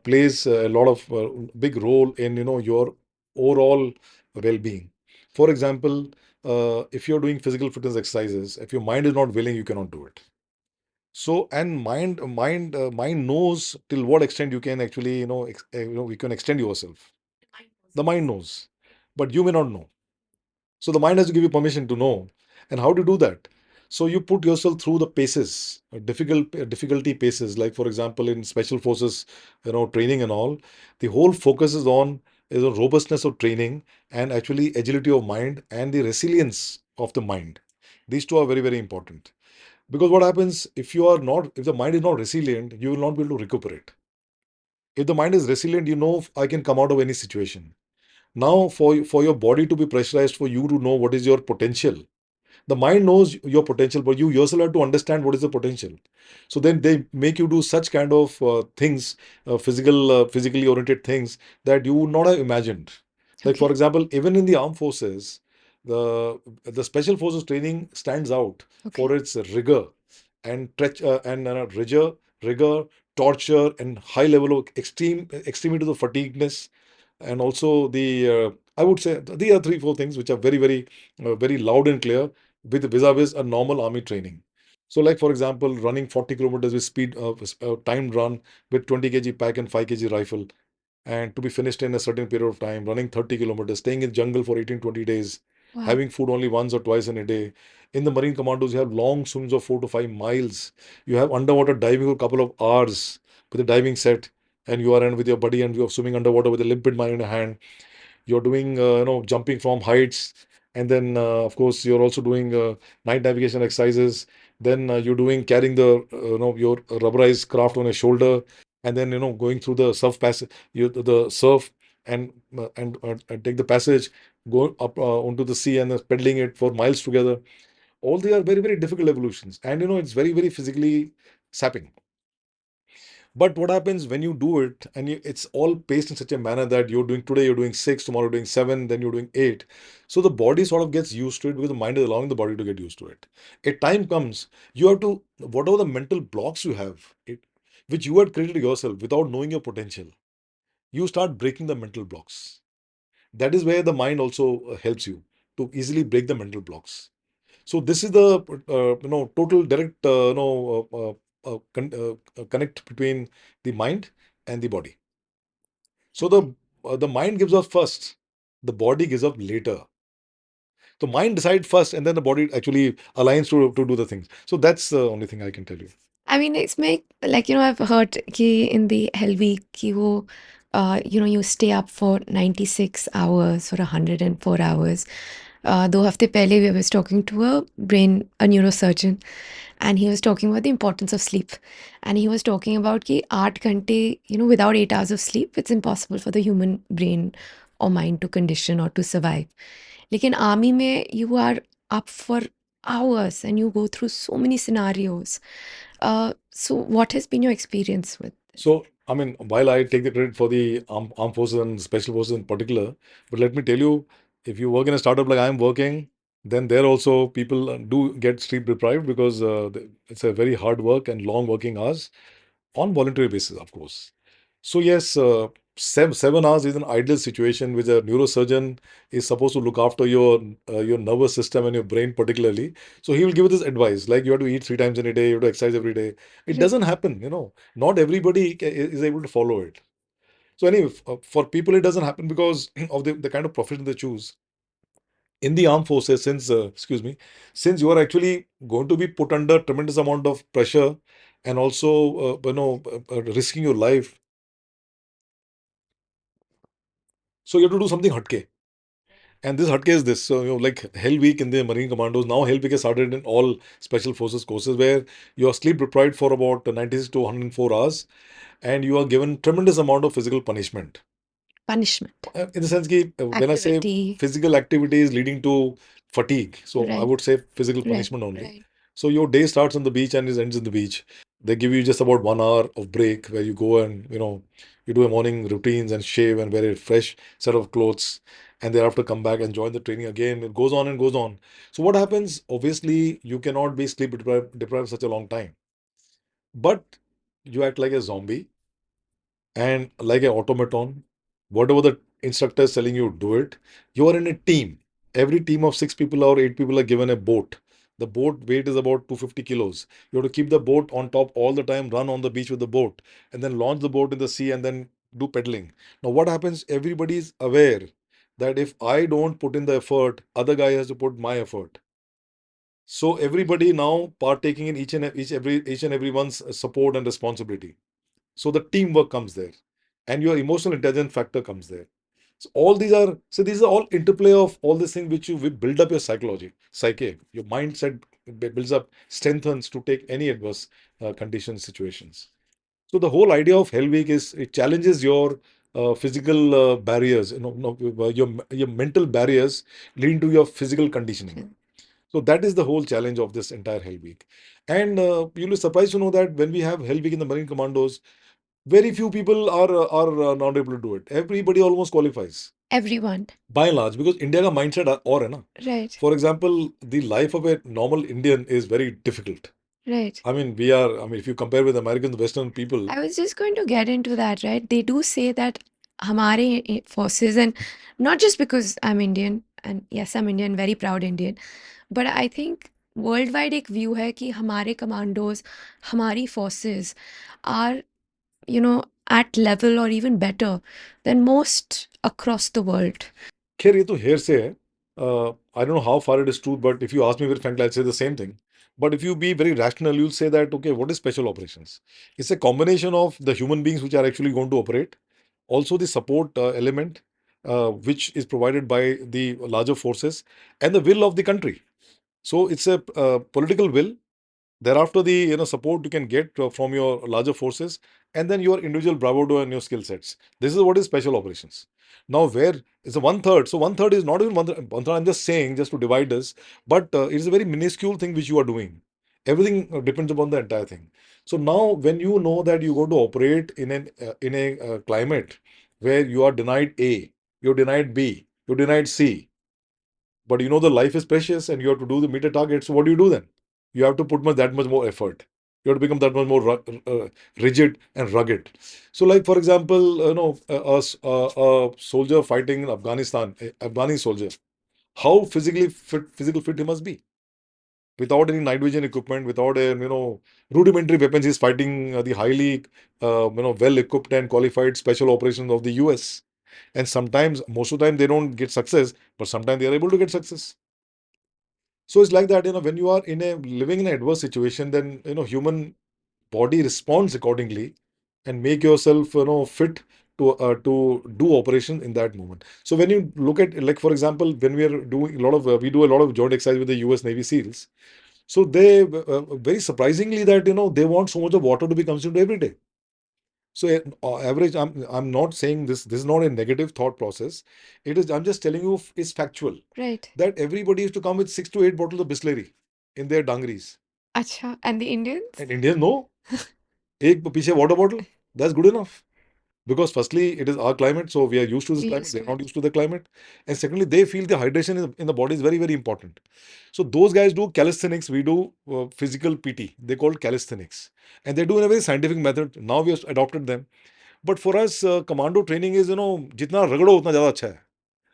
plays a lot of big role in, your overall well-being. For example, if you're doing physical fitness exercises, if your mind is not willing, you cannot do it. So, and mind knows till what extent you can actually, you can extend yourself. The mind knows, but you may not know. So the mind has to give you permission to know. And how to do that? So you put yourself through the paces, difficulty paces. Like for example, in special forces, training and all, the whole focus is on robustness of training and actually agility of mind and the resilience of the mind. These two are very, very important. Because what happens if the mind is not resilient, you will not be able to recuperate. If the mind is resilient, I can come out of any situation. Now, for your body to be pressurized, for you to know what is your potential, the mind knows your potential, but you yourself have to understand what is the potential. So then they make you do such kind of things, physically oriented things that you would not have imagined. Like for Okay. example, even in the armed forces, the special forces training stands out Okay. for its rigor and rigor, torture, and high level of extremity of fatigueness, and also I would say these are three, four things which are very, very, very loud and clear with vis-a-vis a normal army training. So, like for example, running 40 kilometers with speed, timed run with 20 kg pack and 5 kg rifle, and to be finished in a certain period of time, running 30 kilometers, staying in jungle for 18-20 days, Wow. having food only once or twice in a day. In the Marine Commandos, you have long swims of 4 to 5 miles. You have underwater diving for a couple of hours with a diving set, and you are in with your buddy and you're swimming underwater with a limpet mine in your hand. You're doing, jumping from heights, and then of course you're also doing night navigation exercises. Then you're doing carrying your rubberized craft on your shoulder, and then going through the surf passage, the surf, and take the passage, go up onto the sea and pedaling it for miles together. All they are very, very difficult evolutions, and it's very, very physically sapping. But what happens when you do it and it's all paced in such a manner that you're doing six, tomorrow you're doing seven, then you're doing eight. So the body sort of gets used to it because the mind is allowing the body to get used to it. A time comes, you have to, whatever the mental blocks you have, which you had created yourself without knowing your potential, you start breaking the mental blocks. That is where the mind also helps you to easily break the mental blocks. So this is the total direct connect between the mind and the body. So Okay. the mind gives up first, the body gives up later. The mind decides first, and then the body actually aligns to do the things. So that's the only thing I can tell you. I mean, it's make like I've heard कि in the Hell Week कि वो you stay up for 96 hours or 104 hours. 2 हफ्ते पहले I was talking to a neurosurgeon, and he was talking about the importance of sleep, and he was talking about कि 8 घंटे without 8 hours of sleep it's impossible for the human brain or mind to condition or to survive. लेकिन army में you are up for hours and you go through so many scenarios. So what has been your experience with this? So, I mean, while I take the credit for the armed forces and special forces in particular, but let me tell you, if you work in a startup like I'm working, then there also people do get sleep deprived because it's a very hard work and long working hours on voluntary basis, of course. So yes, 7 hours is an ideal situation which a neurosurgeon is supposed to look after your nervous system and your brain particularly. So he will give you this advice like you have to eat 3 times in a day, you have to exercise every day. It Right. doesn't happen, Not everybody is able to follow it. So anyway, for people it doesn't happen because of the kind of profession they choose. In the armed forces, excuse me, since you are actually going to be put under tremendous amount of pressure and also risking your life, so you have to do something hatke. And this hatke is this. So, like Hell Week in the Marine Commandos, now Hell Week has started in all special forces courses where you are sleep deprived for about 96 to 104 hours and you are given tremendous amount of physical punishment. Punishment. In the sense that when I say Activity. physical activity is leading to fatigue, so I Right. would say physical Right. punishment only. Right. So your day starts on the beach and it ends in the beach. They give you just about 1 hour of break where you go and you do a morning routines and shave and wear a fresh set of clothes, and thereafter come back and join the training again. It goes on and goes on. So what happens? Obviously, you cannot be sleep deprived such a long time, but you act like a zombie and like an automaton, whatever the instructor is telling you, do it. You are in a team. Every team of 6 people or 8 people are given a boat. The boat weight is about 250 kilos. You have to keep the boat on top all the time, run on the beach with the boat, and then launch the boat in the sea and then do pedaling. Now, what happens? Everybody is aware that if I don't put in the effort, other guy has to put my effort. So everybody now partaking in each and everyone's support and responsibility. So the teamwork comes there, and your emotional intelligence factor comes there. So these are all interplay of all these things which you will build up your psyche, your mindset builds up, strengthens to take any adverse conditions, situations. So the whole idea of Hell Week is it challenges your physical barriers, your mental barriers leading to your physical conditioning. So that is the whole challenge of this entire Hell Week. And you'll be surprised to know that when we have Hell Week in the Marine Commandos, very few people are not able to do it. Everybody almost qualifies Everyone. by and large because India का mindset और है ना. Right. For example, the life of a normal Indian is very difficult. Right. I mean, if you compare with American Western people, I was just going to get into that, right? They do say that हमारे forces, and not just because I'm Indian, and yes, I'm Indian, very proud Indian, but I think worldwide एक view है कि हमारे commandos, हमारी forces are, you know, at level or even better than most across the world. खैर ये तो hearsay है. I don't know how far it is true, but if you ask me very frankly, I'll say the same thing. But if you be very rational, you'll say that, okay, what is special operations? It's a combination of the human beings which are actually going to operate, also the support element, which is provided by the larger forces, and the will of the country. So it's a political will. Thereafter, the support you can get from your larger forces, and then your individual bravado and your skill sets. This is what is special operations. Now, where is the 1/3? So 1/3 is not even one third. I'm just saying, just to divide us, but it is a very minuscule thing which you are doing. Everything depends upon the entire thing. So now, when you know that you're going to operate in a climate where you are denied A, you're denied B, you're denied C, but you know the life is precious and you have to do the meter target. So what do you do then? You have to put that much more effort. You have to become that much more rigid and rugged. So, like for example, a soldier fighting in Afghanistan, a Afghani soldier, how physical fit he must be. Without any night vision equipment, without a rudimentary weapons, he's fighting the highly well equipped and qualified special operations of the US. And sometimes, most of the time, they don't get success, but sometimes they are able to get success. So it's like that, when you are living in an adverse situation, then human body responds accordingly and make yourself fit to do operation in that moment. So when you look at, like for example, when we are doing a lot of we do a lot of joint exercise with the US Navy SEALs. So they very surprisingly that they want so much of water to be consumed every day. So average, I'm not saying this. This is not a negative thought process. It is. I'm just telling you it's factual Right. that everybody used to come with 6 to 8 bottles of Bisleri in their dungarees. Acha. And the Indians? And Indians no, एक पीछे water bottle. That's good enough. Because firstly, it is our climate, so we are used to this We climate. used They're to not it. used to the climate. And secondly, they feel the hydration in the body is very, very important. So those guys do calisthenics. We do physical PT. They call it calisthenics, and they do in a very scientific method. Now we have adopted them. But for us, commando training is जितना रगड़ो उतना ज़्यादा अच्छा है.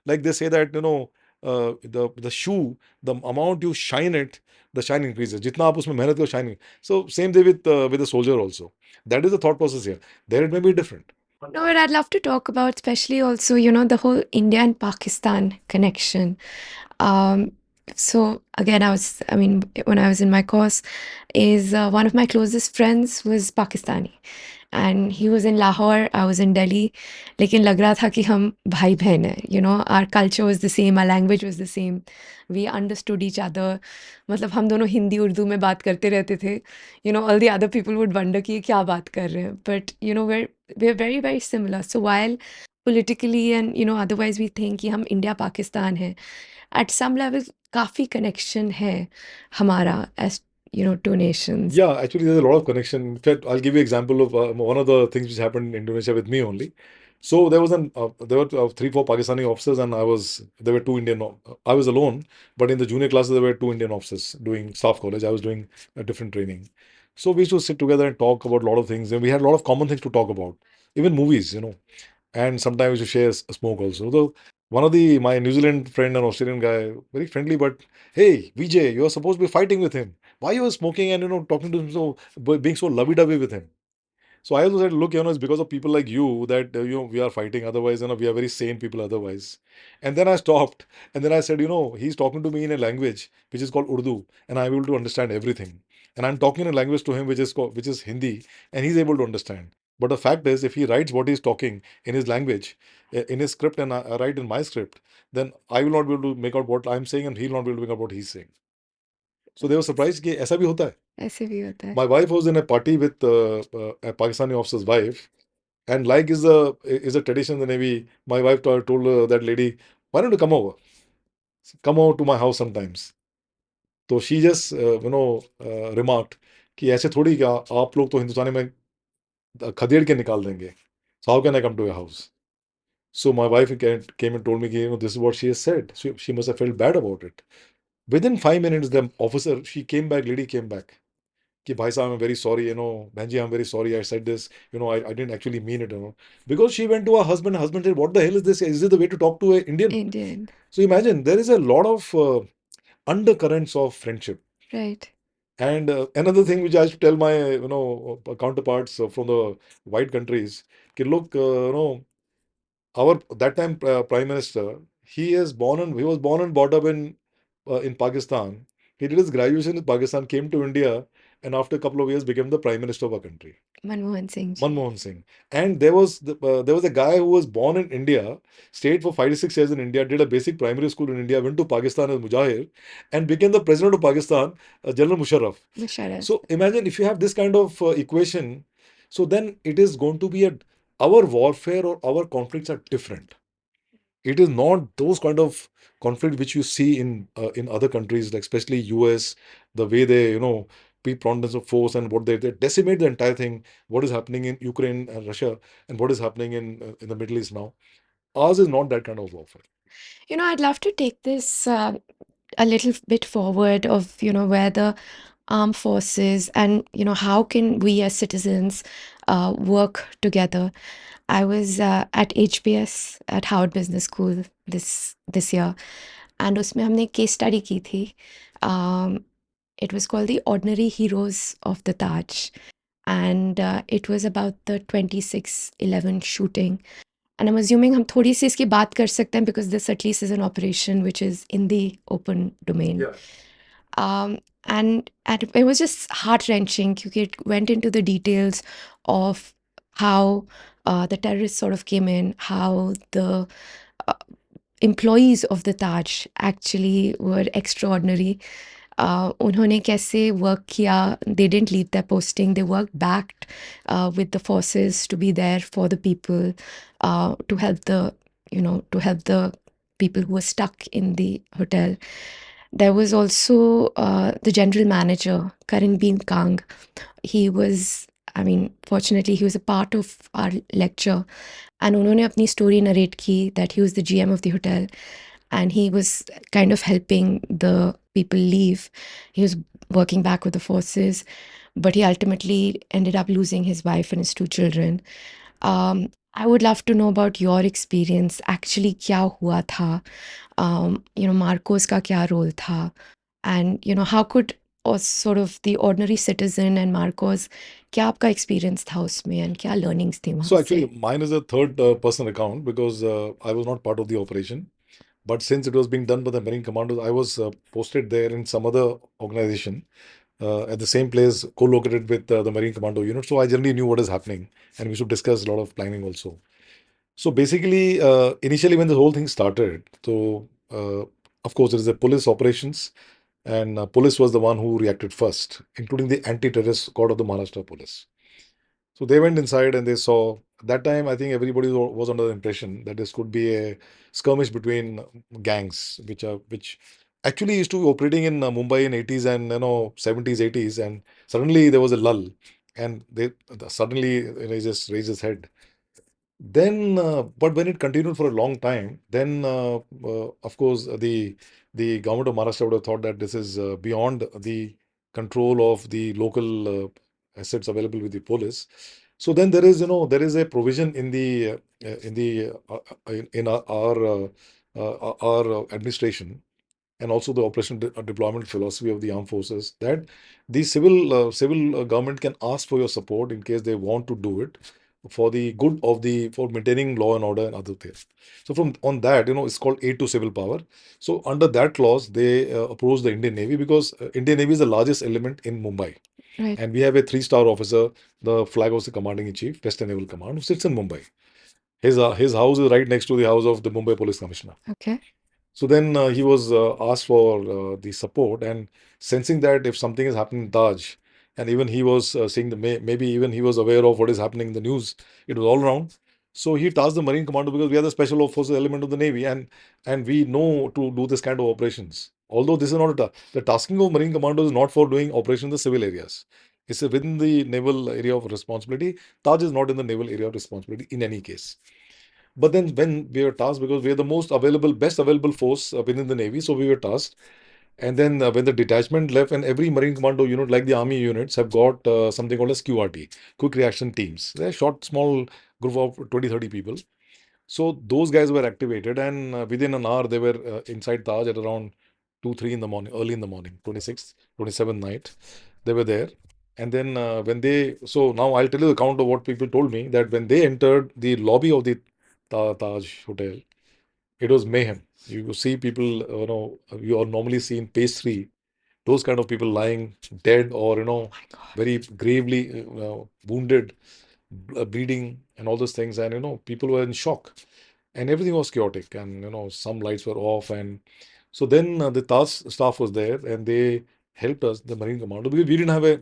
Like they say that the shoe, the amount you shine it, the shine increases. जितना आप उसमें मेहनत करो shining. So same day with the soldier also. That is the thought process here. There it may be different. No, but I'd love to talk about, especially also, the whole India and Pakistan connection. Um, so again, I mean, when I was in my course, is one of my closest friends was Pakistani, and he was in Lahore, I was in Delhi. लेकिन लग रहा था कि हम भाई बहन हैं. Our culture was the same, our language was the same. We understood each other. मतलब हम दोनों हिंदी उर्दू में बात करते रहते थे. All the other people would wonder कि ये क्या बात कर रहे हैं. But we're very very similar. So while politically and otherwise we think कि हम इंडिया पाकिस्तान हैं, at some level काफ़ी connection है हमारा as two nations. Yeah, actually, there's a lot of connection. In fact, I'll give you an example of one of the things which happened in Indonesia with me only. So there were 3, 4 Pakistani officers, and there were two Indian. I was alone, but in the junior classes there were two Indian officers doing staff college. I was doing a different training. So we used to sit together and talk about a lot of things, and we had a lot of common things to talk about, even movies. And sometimes we used to share a smoke also. So one of my New Zealand friend, an Australian guy, very friendly, but hey, Vijay, you are supposed to be fighting with him. Why you are smoking and talking to him so being so lovey-dovey with him? So I also said, look, it's because of people like you that we are fighting. Otherwise, we are very sane people otherwise. And then I stopped, and then I said, he's talking to me in a language which is called Urdu, and I'm able to understand everything. And I'm talking in a language to him which is Hindi, and he's able to understand. But the fact is, if he writes what he's talking in his language, in his script, and I write in my script, then I will not be able to make out what I'm saying, and he'll not be able to make out what he's saying. So they were surprised कि ऐसा भी होता है. ऐसे भी होता है. My wife was in a party with a Pakistani officer's wife, and like is a tradition in the Navy. My wife told that lady, "Why don't you come over to my house sometimes?" So she just remarked कि ऐसे थोड़ी क्या आप लोग तो हिंदुस्तानी में खदेड़ के निकाल देंगे. So how can I come to your house? So my wife came and told me, this is what she has said. She must have felt bad about it. Within 5 minutes, the officer, lady came back. कि भाई साहब, I'm very sorry, बहन जी, I'm very sorry I said this, I didn't actually mean it. Because she went to her husband said, what the hell is this? Is this the way to talk to an Indian? Indian. So imagine, there is a lot of undercurrents of friendship. Right. And another thing which I used to tell my, counterparts from the white countries, कि look, our that time prime minister, he was born and brought up in Pakistan. He did his graduation in Pakistan, came to India, and after a couple of years became the prime minister of our country, Manmohan Singh ji. Manmohan Singh. And there was a guy who was born in India, stayed for 5 to 6 years in India, did a basic primary school in India, went to Pakistan as Mujahir, and became the president of Pakistan, General Musharraf. Musharraf. So imagine if you have this kind of equation, so then it is going to be our warfare or our conflicts are different. It is not those kind of conflict which you see in other countries, like especially US, the way they preponderance of force and what they decimate the entire thing. What is happening in Ukraine and Russia, and what is happening in the Middle East now. Ours is not that kind of warfare. I'd love to take this a little bit forward of, where the armed forces and, how can we as citizens work together. I was at HBS at Howard Business School this year, and उसमें हमने एक case study की थी. It was called The Ordinary Heroes of the Taj, and it was about the 26/11 shooting. And I'm assuming हम थोड़ी सी इसकी बात कर सकते हैं because this at least is an operation which is in the open domain. Yeah. And it was just heart-wrenching because it went into the details of how the terrorists sort of came in, how the employees of the Taj actually were extraordinary. उन्होंने कैसे work किया. They didn't leave their posting, they work backed with the forces to be there for the people, to help the people who were stuck in the hotel. There was also the general manager, Karan Bean Kang. He was, I mean, fortunately, he was a part of our lecture, and उन्होंने अपनी story narrate की that he was the GM of the hotel, and he was kind of helping the people leave. He was working back with the forces, but he ultimately ended up losing his wife and his two children. I would love to know about your experience. Actually, क्या हुआ था? Marcos का क्या role था? And how could sort of the ordinary citizen and Marcos, क्या आपका experience था उसमें and क्या learnings थी वहाँ So से? actually, mine is a third person account because I was not part of the operation. But since it was being done by the Marine Commandos, I was posted there in some other organization at the same place, co-located with the Marine Commando unit. So I generally knew what is happening, and we should discuss a lot of planning also. So basically, initially when the whole thing started, of course there is a police operations, and police was the one who reacted first, including the anti-terrorist squad of the Maharashtra police. So they went inside and they saw. That time, I think everybody was under the impression that this could be a skirmish between gangs, which actually used to be operating in Mumbai in 80s and 70s, 80s, and suddenly there was a lull, and they suddenly he just raised his head. Then, but when it continued for a long time, then of course the government of Maharashtra would have thought that this is beyond the control of the local assets available with the police. So then there is a provision in our administration, and also the operation deployment philosophy of the armed forces, that the civil government can ask for your support in case they want to do it for the good of the for maintaining law and order and other things. So from on that, it's called aid to civil power. So under that clause, they approached the Indian Navy because Indian Navy is the largest element in Mumbai, Right. and we have a three-star officer, the flag officer commanding in chief, Western Naval Command, who sits in Mumbai. His house is right next to the house of the Mumbai Police Commissioner. Okay. So then he was asked for the support, and sensing that if something is happening in Taj, and even he was seeing maybe even he was aware of what is happening in the news. It was all around. So he tasked the Marine Commando because we are the special forces element of the Navy, and we know to do this kind of operations. Although this is not the tasking of Marine Commando is not for doing operations in the civil areas. It's within the naval area of responsibility. Taj is not in the naval area of responsibility in any case. But then when we were tasked, because we are the best available force within the Navy, so we were tasked. And then when the detachment left, and every Marine Commando unit, like the Army units, have got something called as QRT, Quick Reaction Teams. They're short, small group of 20, 30 people. So those guys were activated, and within an hour, they were inside Taj at around 2, 3 in the morning, early in the morning, 26th, 27th night. They were there. And then so now I'll tell you the account of what people told me, that when they entered the lobby of the Taj Hotel, it was mayhem. You see people, you are normally see in page three, those kind of people lying dead or, very gravely wounded, bleeding, and all those things. And, people were in shock, and everything was chaotic. And, some lights were off. And so then the task staff was there, and they helped us, the Marine Commando, because we didn't have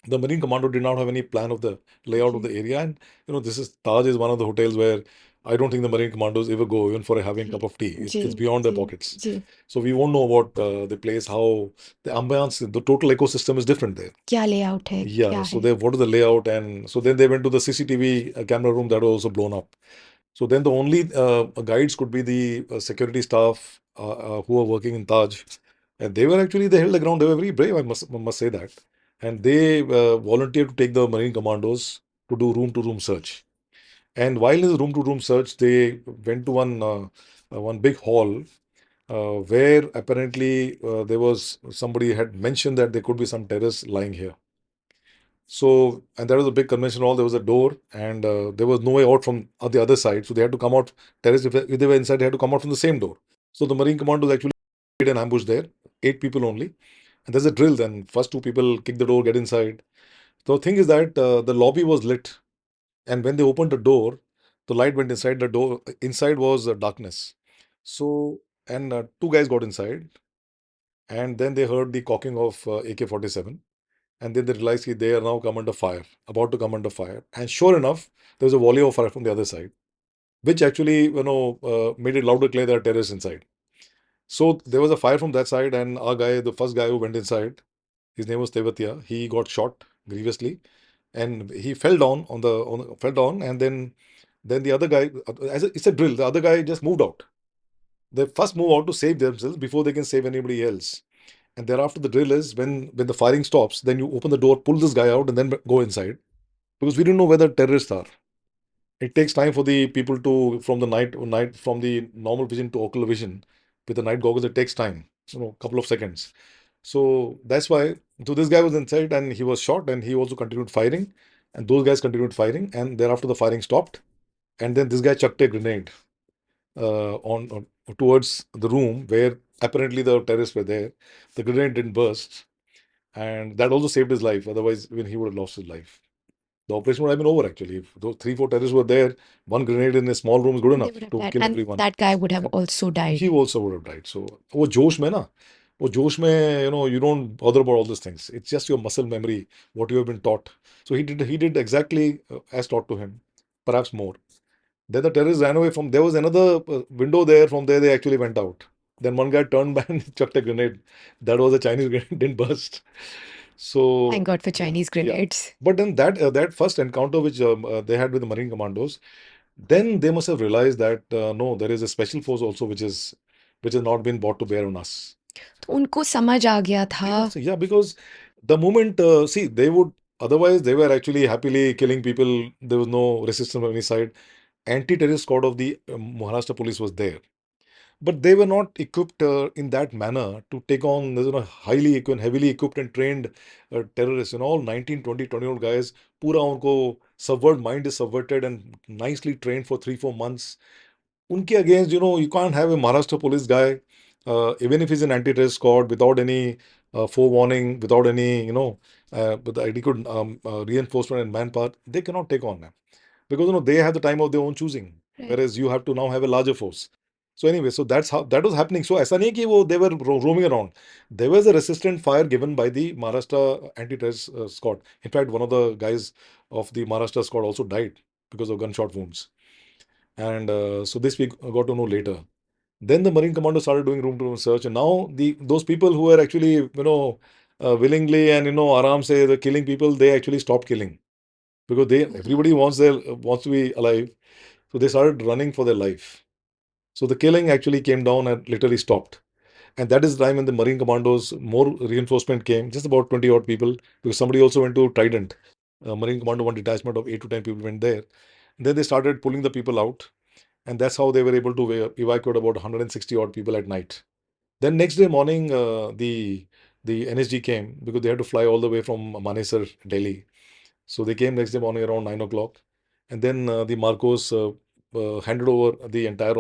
the Marine Commando did not have any plan of the layout of the area. And this is Taj is one of the hotels where I don't think the Marine Commandos ever go even for having a cup of tea. It's beyond their pockets. So we won't know about the place, how the ambiance, the total ecosystem is different there. क्या layout है? Yeah, क्या so है? what is the layout? And so then they went to the CCTV camera room that was also blown up. So then the only guides could be the security staff who are working in Taj, and they held the ground. They were very brave, I must say that, and they volunteered to take the Marine Commandos to do room-to-room search. And while in the room-to-room search, they went to one big hall where apparently there was somebody had mentioned that there could be some terrorists lying here. So, and there was a big convention hall, there was a door, and there was no way out from the other side. So they had to come out, terrorists, if they were inside, they had to come out from the same door. So the Marine Commandos actually did an ambush there, 8 people only. And there's a drill then. First two people kick the door, get inside. The thing is that the lobby was lit. And when they opened the door, the light went inside the door. Inside was darkness. So, and two guys got inside. and then they heard the cocking of AK-47, and then they realized that they are now come under fire, about to come under fire. And sure enough, there was a volley of fire from the other side, which actually, made it louder clear there are terrorists inside. So there was a fire from that side, and our guy, the first guy who went inside, his name was Tevatia. He got shot grievously, and he fell down fell down, and then the other guy, it's a drill. The other guy just moved out. They first move out to save themselves before they can save anybody else. And thereafter, the drill is when the firing stops, then you open the door, pull this guy out, and then go inside, because we don't know where the terrorists are. It takes time for the people to from the night from the normal vision to ocular vision. With the night goggles, it takes time, couple of seconds. So that's why. So this guy was inside and he was shot, and he also continued firing, and those guys continued firing, and thereafter the firing stopped, and then this guy chucked a grenade on towards the room where apparently the terrorists were there. The grenade didn't burst, and that also saved his life. Otherwise, when he would have lost his life. The operation would have been over actually. If those three, four terrorists were there, one grenade in a small room is good They enough would have to died, kill and everyone. that guy would have And also died. he also would have died. So वो जोश में ना, वो जोश में, you don't bother about all these things. It's just your muscle memory, what you have been taught. So he did exactly as taught to him, perhaps more. Then the terrorists ran away from. There was another window there. From there, they actually went out. Then one guy turned back and chucked a grenade. That was a Chinese grenade, didn't burst. Thank So God for yeah, Chinese yeah. grenades. But then that first encounter which they had with the Marine Commandos, then they must have realized that no, there is a special force also which has not been brought to bear on us. तो उनको समझ आ गया था. Yeah, because the moment see they would otherwise they were actually happily killing people. There was no resistance on any side. Anti-terrorist squad of the Maharashtra police was there, but they were not equipped in that manner to take on highly equipped, heavily equipped and trained terrorists. All 19, 20, 20-year-old guys, pura unko subvert mind is subverted and nicely trained for 3, 4 months. Unke against, you can't have a Maharashtra police guy, even if he's an anti-terrorist squad, without any forewarning, without any, with adequate reinforcement and manpower, they cannot take on them because they have the time of their own choosing, Right. whereas you have to now have a larger force. So anyway, so that's how that was happening. So ऐसा नहीं कि they were roaming around. There was a resistant fire given by the Maharashtra anti-terrorist squad. In fact, one of the guys of the Maharashtra squad also died because of gunshot wounds. And so this we got to know later. Then the Marine Commando started doing room-to-room search, and now those people who were actually willingly and aram say the killing people, they actually stopped killing because everybody wants to be alive, so they started running for their life. So the killing actually came down and literally stopped. And that is the time when the Marine Commandos, more reinforcement came, just about 20 odd people, because somebody also went to Trident. Marine Commando, one detachment of 8 to 10 people went there. Then they started pulling the people out, and that's how they were able to evacuate about 160 odd people at night. Then next day morning, the NSG came because they had to fly all the way from Manesar, Delhi. So they came next day morning around 9 o'clock, and then the MARCOS handed over the entire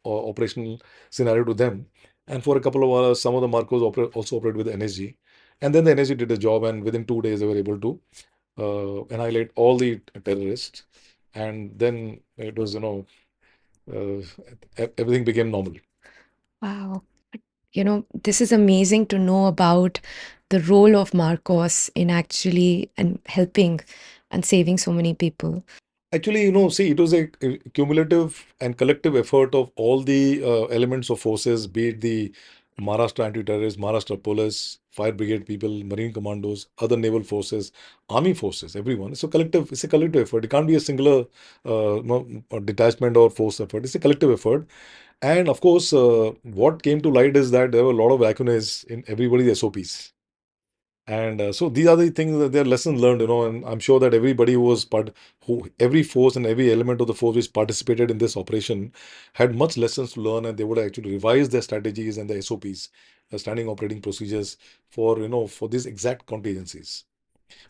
operational scenario to them. And for a couple of hours, some of the MARCOS also operated with NSG, and then the NSG did the job, and within 2 days they were able to annihilate all the terrorists, and then it was uh, everything became normal. Wow. This is amazing to know about the role of Marcos in actually and helping and saving so many people. Actually, see, it was a cumulative and collective effort of all the elements of forces, be it the Maharashtra anti-terrorists, Maharashtra police, fire brigade people, marine commandos, other naval forces, army forces, everyone. It's a collective effort. It can't be a singular detachment or force effort. It's a collective effort. And of course, what came to light is that there were a lot of lacunae in everybody's SOPs. And so these are the things that they're lessons learned, and I'm sure that everybody who was every force and every element of the force which participated in this operation had much lessons to learn, and they would actually revise their strategies and their SOPs, standing operating procedures for these exact contingencies.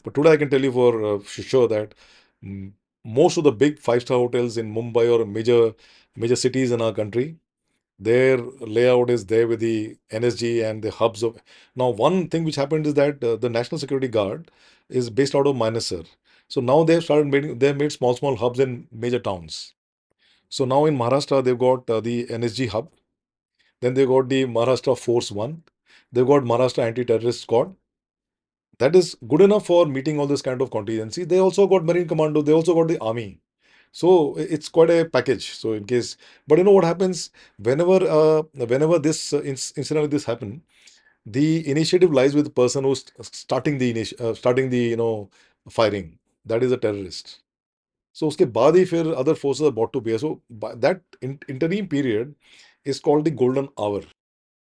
But today I can tell you for sure that mm, most of the big five-star hotels in Mumbai or major cities in our country, their layout is there with the NSG and the hubs of. Now, one thing which happened is that the National Security Guard is based out of Manesar. So now they've made small hubs in major towns. So now in Maharashtra they've got the NSG hub, then they got the Maharashtra Force One, They've got Maharashtra Anti-Terrorist Squad. That is good enough for meeting all this kind of contingency. They also got Marine Commando. They also got the army. So it's quite a package. So in case, but you know what happens whenever this incident like this happen, the initiative lies with the person who's starting the firing. That is a terrorist. So उसके बाद ही फिर other forces are brought to bear. So that interim period is called the golden hour.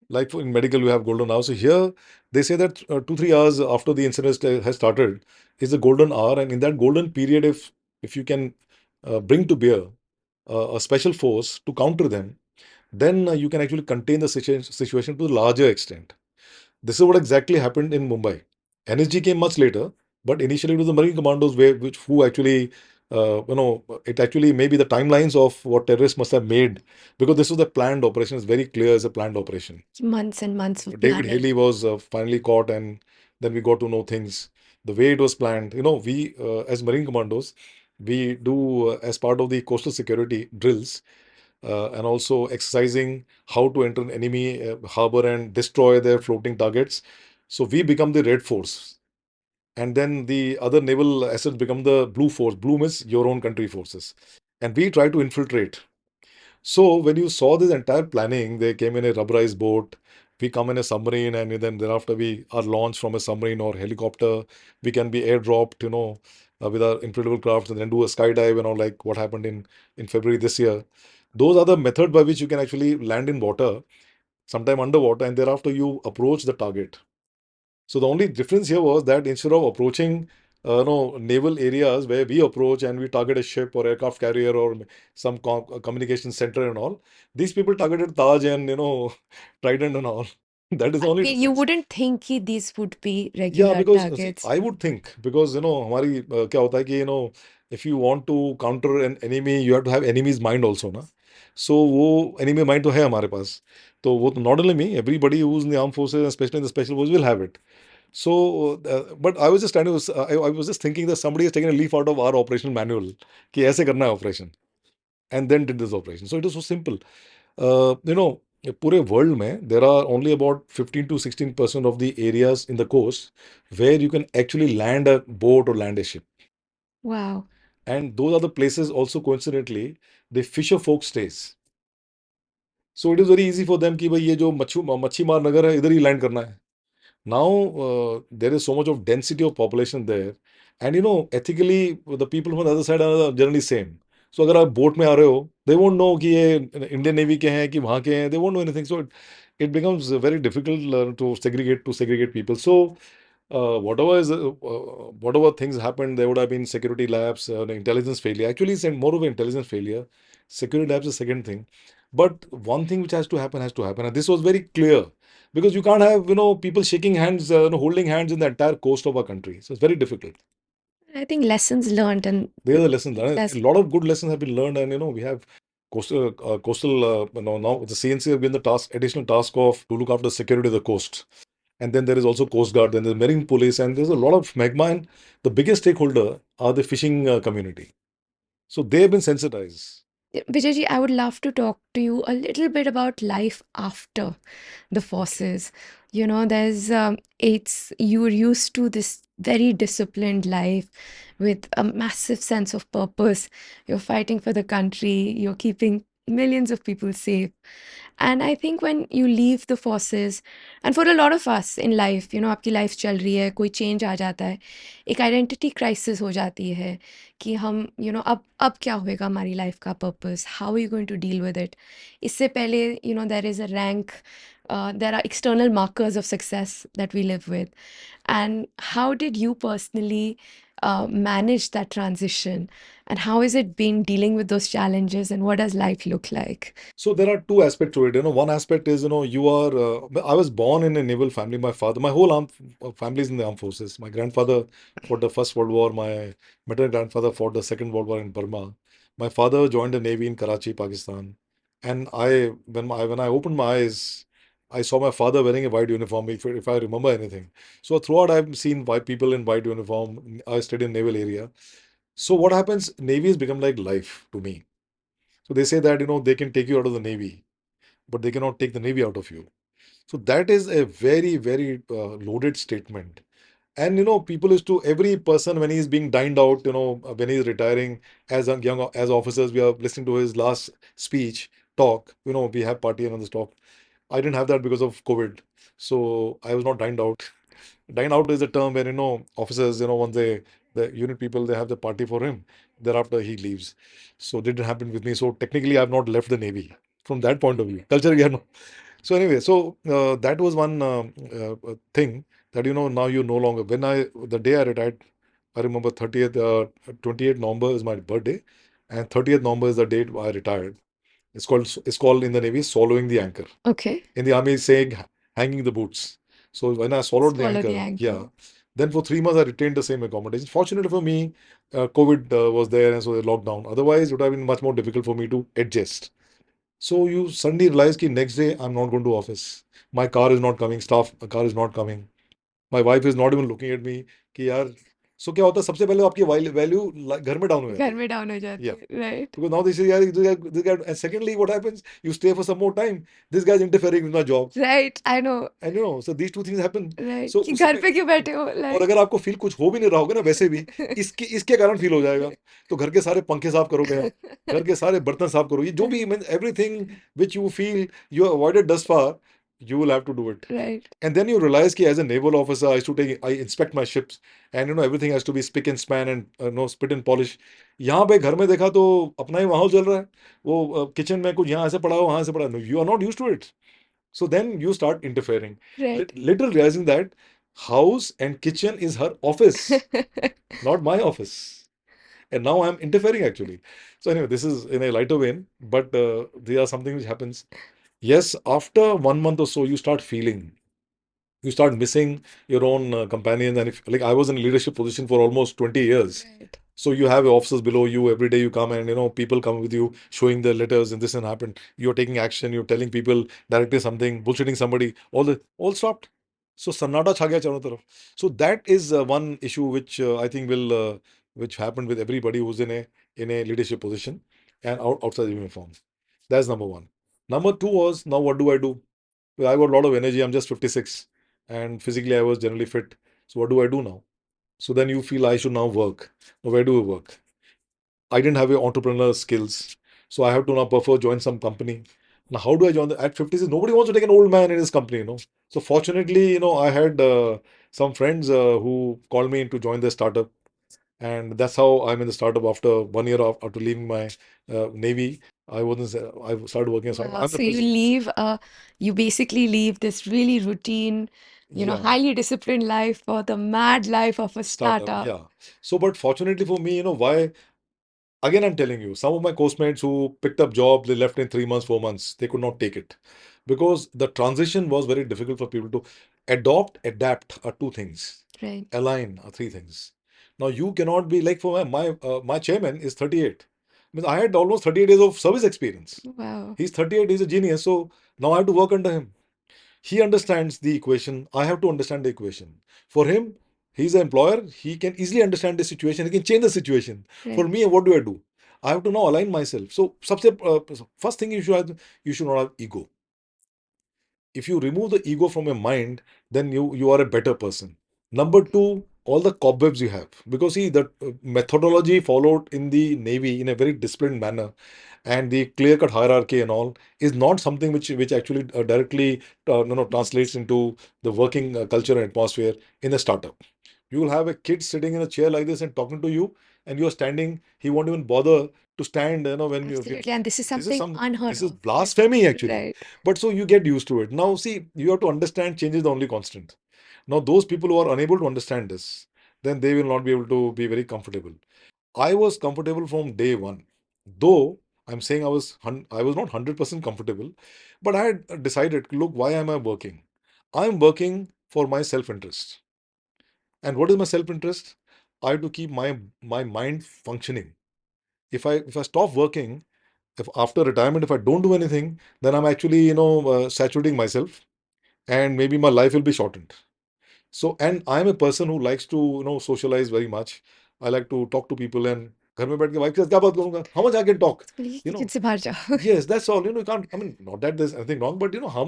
Like in medical, we have golden hour. So here they say that 2 3 hours after the incident has started is the golden hour, and in that golden period, if you can bring to bear a special force to counter them, then you can actually contain the situation to a larger extent. This is what exactly happened in Mumbai. NSG came much later, but initially it was the Marine Commandos who actually, it actually maybe the timelines of what terrorists must have made, because this was a planned operation. It's very clear as a planned operation. Months and months of David planning. Haley was finally caught, and then we got to know things the way it was planned. We as Marine Commandos, we do as part of the coastal security drills and also exercising how to enter an enemy harbor and destroy their floating targets. So we become the red force, and then the other naval assets become the blue force. Blue means your own country forces, and we try to infiltrate. So when you saw this entire planning, they came in a rubberized boat. We come in a submarine, and then thereafter we are launched from a submarine or helicopter. We can be airdropped, with our inflatable crafts, and then do a skydive, like what happened in February this year. Those are the method by which you can actually land in water, sometime underwater, and thereafter you approach the target. So the only difference here was that instead of approaching, naval areas where we approach and we target a ship or aircraft carrier or some communication center and all, these people targeted Taj and Trident and all. That is the only You difference. wouldn't think these would be Yeah, regular because see, targets. I would think because हमारी क्या होता है कि if you want to counter an enemy, you have to have enemy's mind also ना. So वो enemy mind तो है हमारे पास. तो वो not only me, everybody who's in the armed forces, especially in the special forces, will have it. So, but I was just trying to, I was just thinking that somebody has taken a leaf out of our operational manual कि ऐसे करना है operation, and then did this operation. So it is so simple. पूरे world में there are only about 15 to 16% of the areas in the coast where you can actually land a boat or land a ship. Wow. And those are the places also coincidentally the fisher folk stays. So it is very easy for them कि भाई ये जो मच्छी मार नगर है इधर ही land करना है. Now there is so much of density of population there, and ethically the people from the other side are generally same. So अगर आप बोट में आ रहे हो, they won't know कि ये इंडियन नेवी के हैं कि वहाँ के हैं. They won't know anything. So it becomes very difficult to segregate people. So whatever things happened, there would have been security labs, intelligence failure. Actually, it's more of an intelligence failure. Security labs is second thing, but one thing which has to happen, and this was very clear because you can't have people shaking hands, holding hands in the entire coast of our country. So it's very difficult. I think lessons learned and They are the lessons learned. A that's lot of good lessons have been learned, and we have coastal. Now the CNC have been the additional task of to look after the security of the coast. And then there is also Coast Guard, then there's Marine Police, and there's a lot of magma. And the biggest stakeholder are the fishing community. So they have been sensitized. Vijayji, I would love to talk to you a little bit about life after the forces. You're used to this very disciplined life with a massive sense of purpose. You're fighting for the country, you're keeping millions of people safe. And I think when you leave the forces, and for a lot of us in life, आपकी life चल रही है, कोई change आ जाता है, एक identity crisis हो जाती है कि हम अब क्या होएगा हमारी लाइफ का purpose, how you going to deal with it. इससे पहले there is a rank, there are external markers of success that we live with. And how did you personally manage that transition? And how is it been dealing with those challenges? And what does life look like? So there are two aspects to it. One aspect is, you are. I was born in a naval family. My whole family is in the armed forces. My grandfather fought the First World War. My maternal grandfather fought the Second World War in Burma. My father joined the Navy in Karachi, Pakistan. And when I opened my eyes, I saw my father wearing a white uniform. If I remember anything, so throughout I've seen white people in white uniform. I stayed in naval area. So what happens? Navy has become like life to me. So they say that they can take you out of the Navy, but they cannot take the Navy out of you. So that is a very, very loaded statement. And people used to, every person when he's being dined out, when he's retiring as a young, as officers, we are listening to his last speech, talk. We have party and on this talk. I didn't have that because of COVID, so I was not dined out. Dine out is a term where officers, once the unit people, they have the party for him. Thereafter he leaves. So that didn't happen with me. So technically, I've not left the navy from that point of view. Culture, yeah, no. So anyway, so that was one thing that now you no longer. When the day I retired, I remember 30th, 28th November is my birthday, and 30th November is the date I retired. It's called in the navy swallowing the anchor. Okay. In the army, saying hanging the boots. So when I swallowed the Swallow the anchor, yeah, anchor. then for 3 months I retained the same accommodation. Fortunately for me, COVID was there, and so they locked down. Otherwise, it would have been much more difficult for me to adjust. So you suddenly realize कि next day I'm not going to office. My car is not coming. Staff car is not coming. My wife is not even looking at me कि यार. So क्या होता है, सबसे पहले आपकी value घर में डाउन हो घर जाती है. में डाउन हो जाती Yeah. है, right Because now they say, yeah, this guy, and secondly, what happens? You stay for some more time. This guy's interfering with my job. Right I know And so these two things happen. Right So कि उसमें, घर पे क्यों बैठे हो और अगर आपको फील कुछ हो भी नहीं रहा होगा ना वैसे भी, इसके इसके कारण फील हो जाएगा. तो घर के सारे पंखे साफ करोगे आप, घर के सारे बर्तन साफ करो, ये जो भी mean everything which you feel you avoided thus far, you will have to do it. Right And then you realize कि as a naval officer, I inspect my ships, and everything has to be spick and span and spit and polish. यहाँ पे घर में देखा तो अपना ही माहौल चल रहा है. वो किचन में कुछ यहाँ ऐसे पड़ा हो, वहाँ ऐसे पड़ा. No, you are not used to it. So then you start interfering. Right Literally realizing that house and kitchen is her office, not my office. And now I'm interfering actually. So anyway, this is in a lighter vein, but there are something which happens. Yes, after 1 month or so, you start feeling, you start missing your own companions. And if, like, I was in a leadership position for almost 20 years. Right So you have officers below you. Every day you come, and people come with you showing the letters and this and happened. You're taking action. You're telling people directly something, bullshitting somebody. All stopped. So sannada chha gaya charon taraf. So that is one issue which I think will which happened with everybody who's in a leadership position and outside the uniform. That's number one. Number two was, now what do I do? Well, I got a lot of energy. I'm just 56, and physically I was generally fit. So what do I do now? So then you feel I should now work. Now where do we work? I didn't have a entrepreneur skills, so I have to now prefer join some company. Now how do I join at 56? Nobody wants to take an old man in his company. So fortunately, I had some friends who called me in to join their startup, and that's how I'm in the startup after 1 year after leaving my navy. I started working. So Wow, I'm the so you president. leave, you basically leave this really routine, Yeah, highly disciplined life for the mad life of a startup. startup. Yeah. So, but fortunately for me, why? Again, I'm telling you, some of my coastmates who picked up jobs, they left in 3 months, 4 months. They could not take it because the transition was very difficult for people to adopt, adapt are two things, Right. align are three things. Now you cannot be like, for my chairman is 38. Means I had almost 38 days of service experience. Wow. He's 38, he's a genius. So now I have to work under him. He understands the equation. I have to understand the equation. For him, he's an employer. He can easily understand the situation. He can change the situation. For Right. me, what do I do? I have to now align myself. So, first thing you should not have ego. If you remove the ego from your mind, then you are a better person. Number two, all the cobwebs you have, because see the methodology followed in the navy in a very disciplined manner, and the clear cut hierarchy and all is not something which actually directly translates into the working culture and atmosphere in a startup. You will have a kid sitting in a chair like this and talking to you, and you are standing. He won't even bother to stand. When Absolutely. And this is this is something unheard this is of. blasphemy actually. Right. But so you get used to it. Now, see, you have to understand change is the only constant. Now, those people who are unable to understand this, then they will not be able to be very comfortable. I was comfortable from day one, though I'm saying I was not 100% comfortable, but I had decided, look, why am I working? I'm working for my self-interest. And what is my self-interest? I have to keep my mind functioning. If I stop working, if after retirement, if I don't do anything, then I'm actually saturating myself, and maybe my life will be shortened. So, and I'm a person who likes to socialize very much. I like to talk to people and घर में बैठ के wife के साथ क्या बात करूंगा? How much I can talk? बोलिए You किचन know, से बाहर जाओ. yes, that's all. You can't. I mean, not that there's anything wrong, but how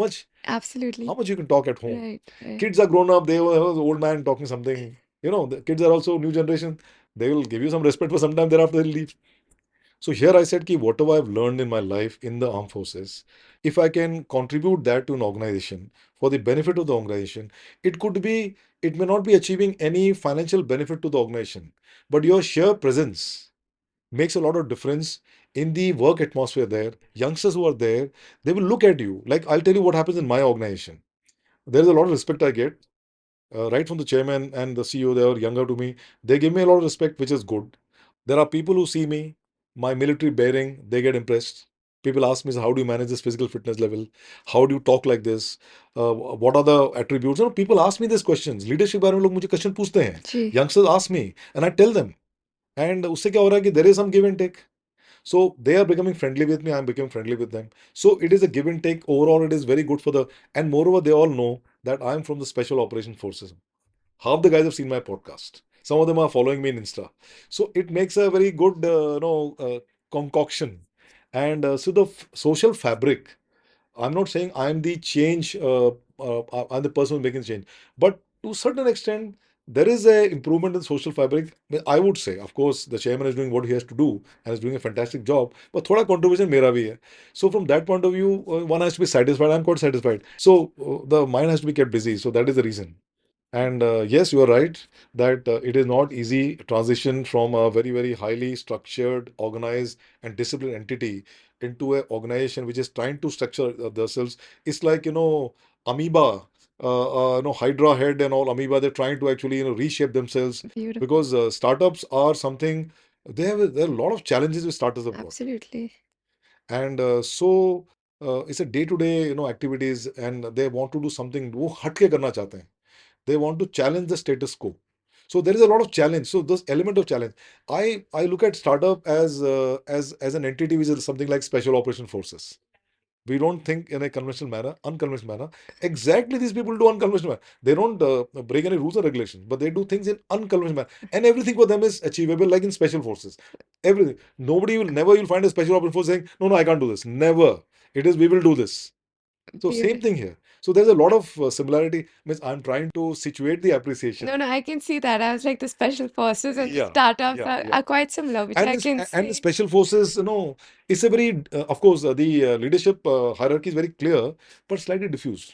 Absolutely. much you can talk at home. Right. Kids are grown up. They were the old man talking something. The kids are also new generation. They will give you some respect for some time. Thereafter, they'll leave. So here I said, ki whatever I've learned in my life in the armed forces, if I can contribute that to an organization for the benefit of the organization, it may not be achieving any financial benefit to the organization, but your sheer presence makes a lot of difference in the work atmosphere there. Youngsters who are there, they will look at you. Like I'll tell you what happens in my organization. There's a lot of respect I get, right from the chairman and the CEO. They are younger to me. They give me a lot of respect, which is good. There are people who see me, my military bearing, they get impressed. People ask me, how do you manage this physical fitness level? How do you talk like this? What are the attributes? People ask me these questions. Leadership बारे में लोग मुझे question पूछते हैं. जी. Youngsters ask me, and I tell them. And उससे क्या हो रहा है कि there is some give and take. So they are becoming friendly with me. I'm becoming friendly with them. So it is a give and take. Overall, it is very good for and moreover, they all know that I'm from the Special Operation Forces. Half the guys have seen my podcast. Some of them are following me in Insta. So it makes a very good, concoction. And so the social fabric, I'm not saying I'm the change, I'm the person who's making the change. But to a certain extent, there is a improvement in social fabric. I would say, of course, the chairman is doing what he has to do and is doing a fantastic job. But thoda contribution mera bhi hai. So from that point of view, one has to be satisfied. I'm quite satisfied. So the mind has to be kept busy. So that is the reason. And yes, you are right that it is not easy transition from a very, very highly structured, organized, and disciplined entity into an organization which is trying to structure themselves. It's like, amoeba, hydra head and all amoeba, they're trying to actually, reshape themselves Beautiful. because startups are something, there are a lot of challenges with startups have got. Absolutely. And so it's a day-to-day, activities and they want to do something, वो हट के करना चाहते हैं. They want to challenge the status quo. So there is a lot of challenge. So this element of challenge, I look at startup as an entity which is something like special operation forces. We don't think in a conventional manner, unconventional manner. Exactly, these people do unconventional manner. They don't break any rules or regulations, but they do things in unconventional manner, and everything for them is achievable, like in special forces. Everything. Nobody will never you'll find a special operation force saying, no, I can't do this. Never. It is we will do this. So same thing here. So there's a lot of similarity. Means I'm trying to situate the appreciation. No, I can see that. I was like the special forces and Yeah, startups yeah. are quite similar, which I can And the see. special forces, it's a very, of course, the leadership hierarchy is very clear, but slightly diffused.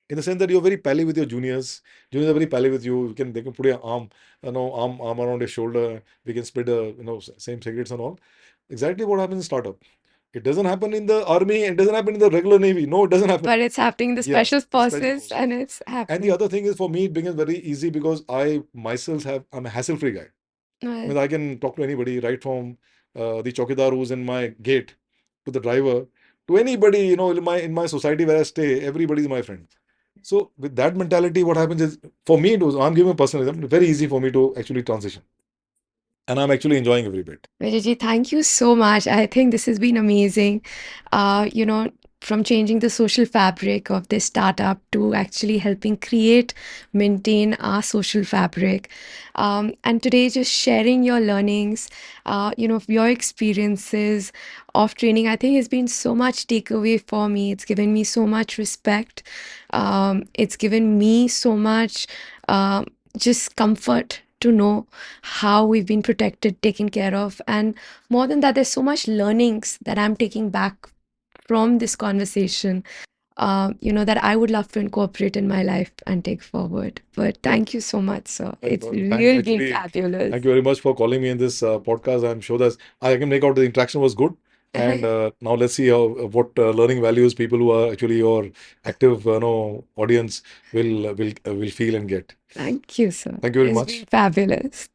In the sense that you're very pally with your juniors. Juniors are very pally with you. They can put your arm around your shoulder. We can split same cigarettes and all. Exactly what happens in startup. It doesn't happen in the army. It doesn't happen in the regular navy. No, it doesn't happen. But it's happening in the Yeah, special special forces forces. and it's And the happening. other thing is for me, it becomes very easy because I myself I'm a hassle-free guy. I mean, I can talk to anybody, right from the chowkidar who's in my gate to the driver to anybody, in my society where I stay, everybody's my friend. So with that mentality, what happens is, for me, I'm giving a personal example, very easy for me to actually transition. And I'm actually enjoying every bit. Vijay, thank you so much. I think this has been amazing. From changing the social fabric of this startup to actually helping create, maintain our social fabric. And today, just sharing your learnings, your experiences of training, I think has been so much takeaway for me. It's given me so much respect. It's given me so much just comfort to know how we've been protected, taken care of. And more than that, there's so much learnings that I'm taking back from this conversation, that I would love to incorporate in my life and take forward. But thank you so much, sir. It's really been fabulous. Thank you very much for calling me in this podcast. I'm sure that I can make out the interaction was good. And now let's see what learning values people who are actually your active audience will feel and get. Thank you, sir. Thank you very It's much. been fabulous.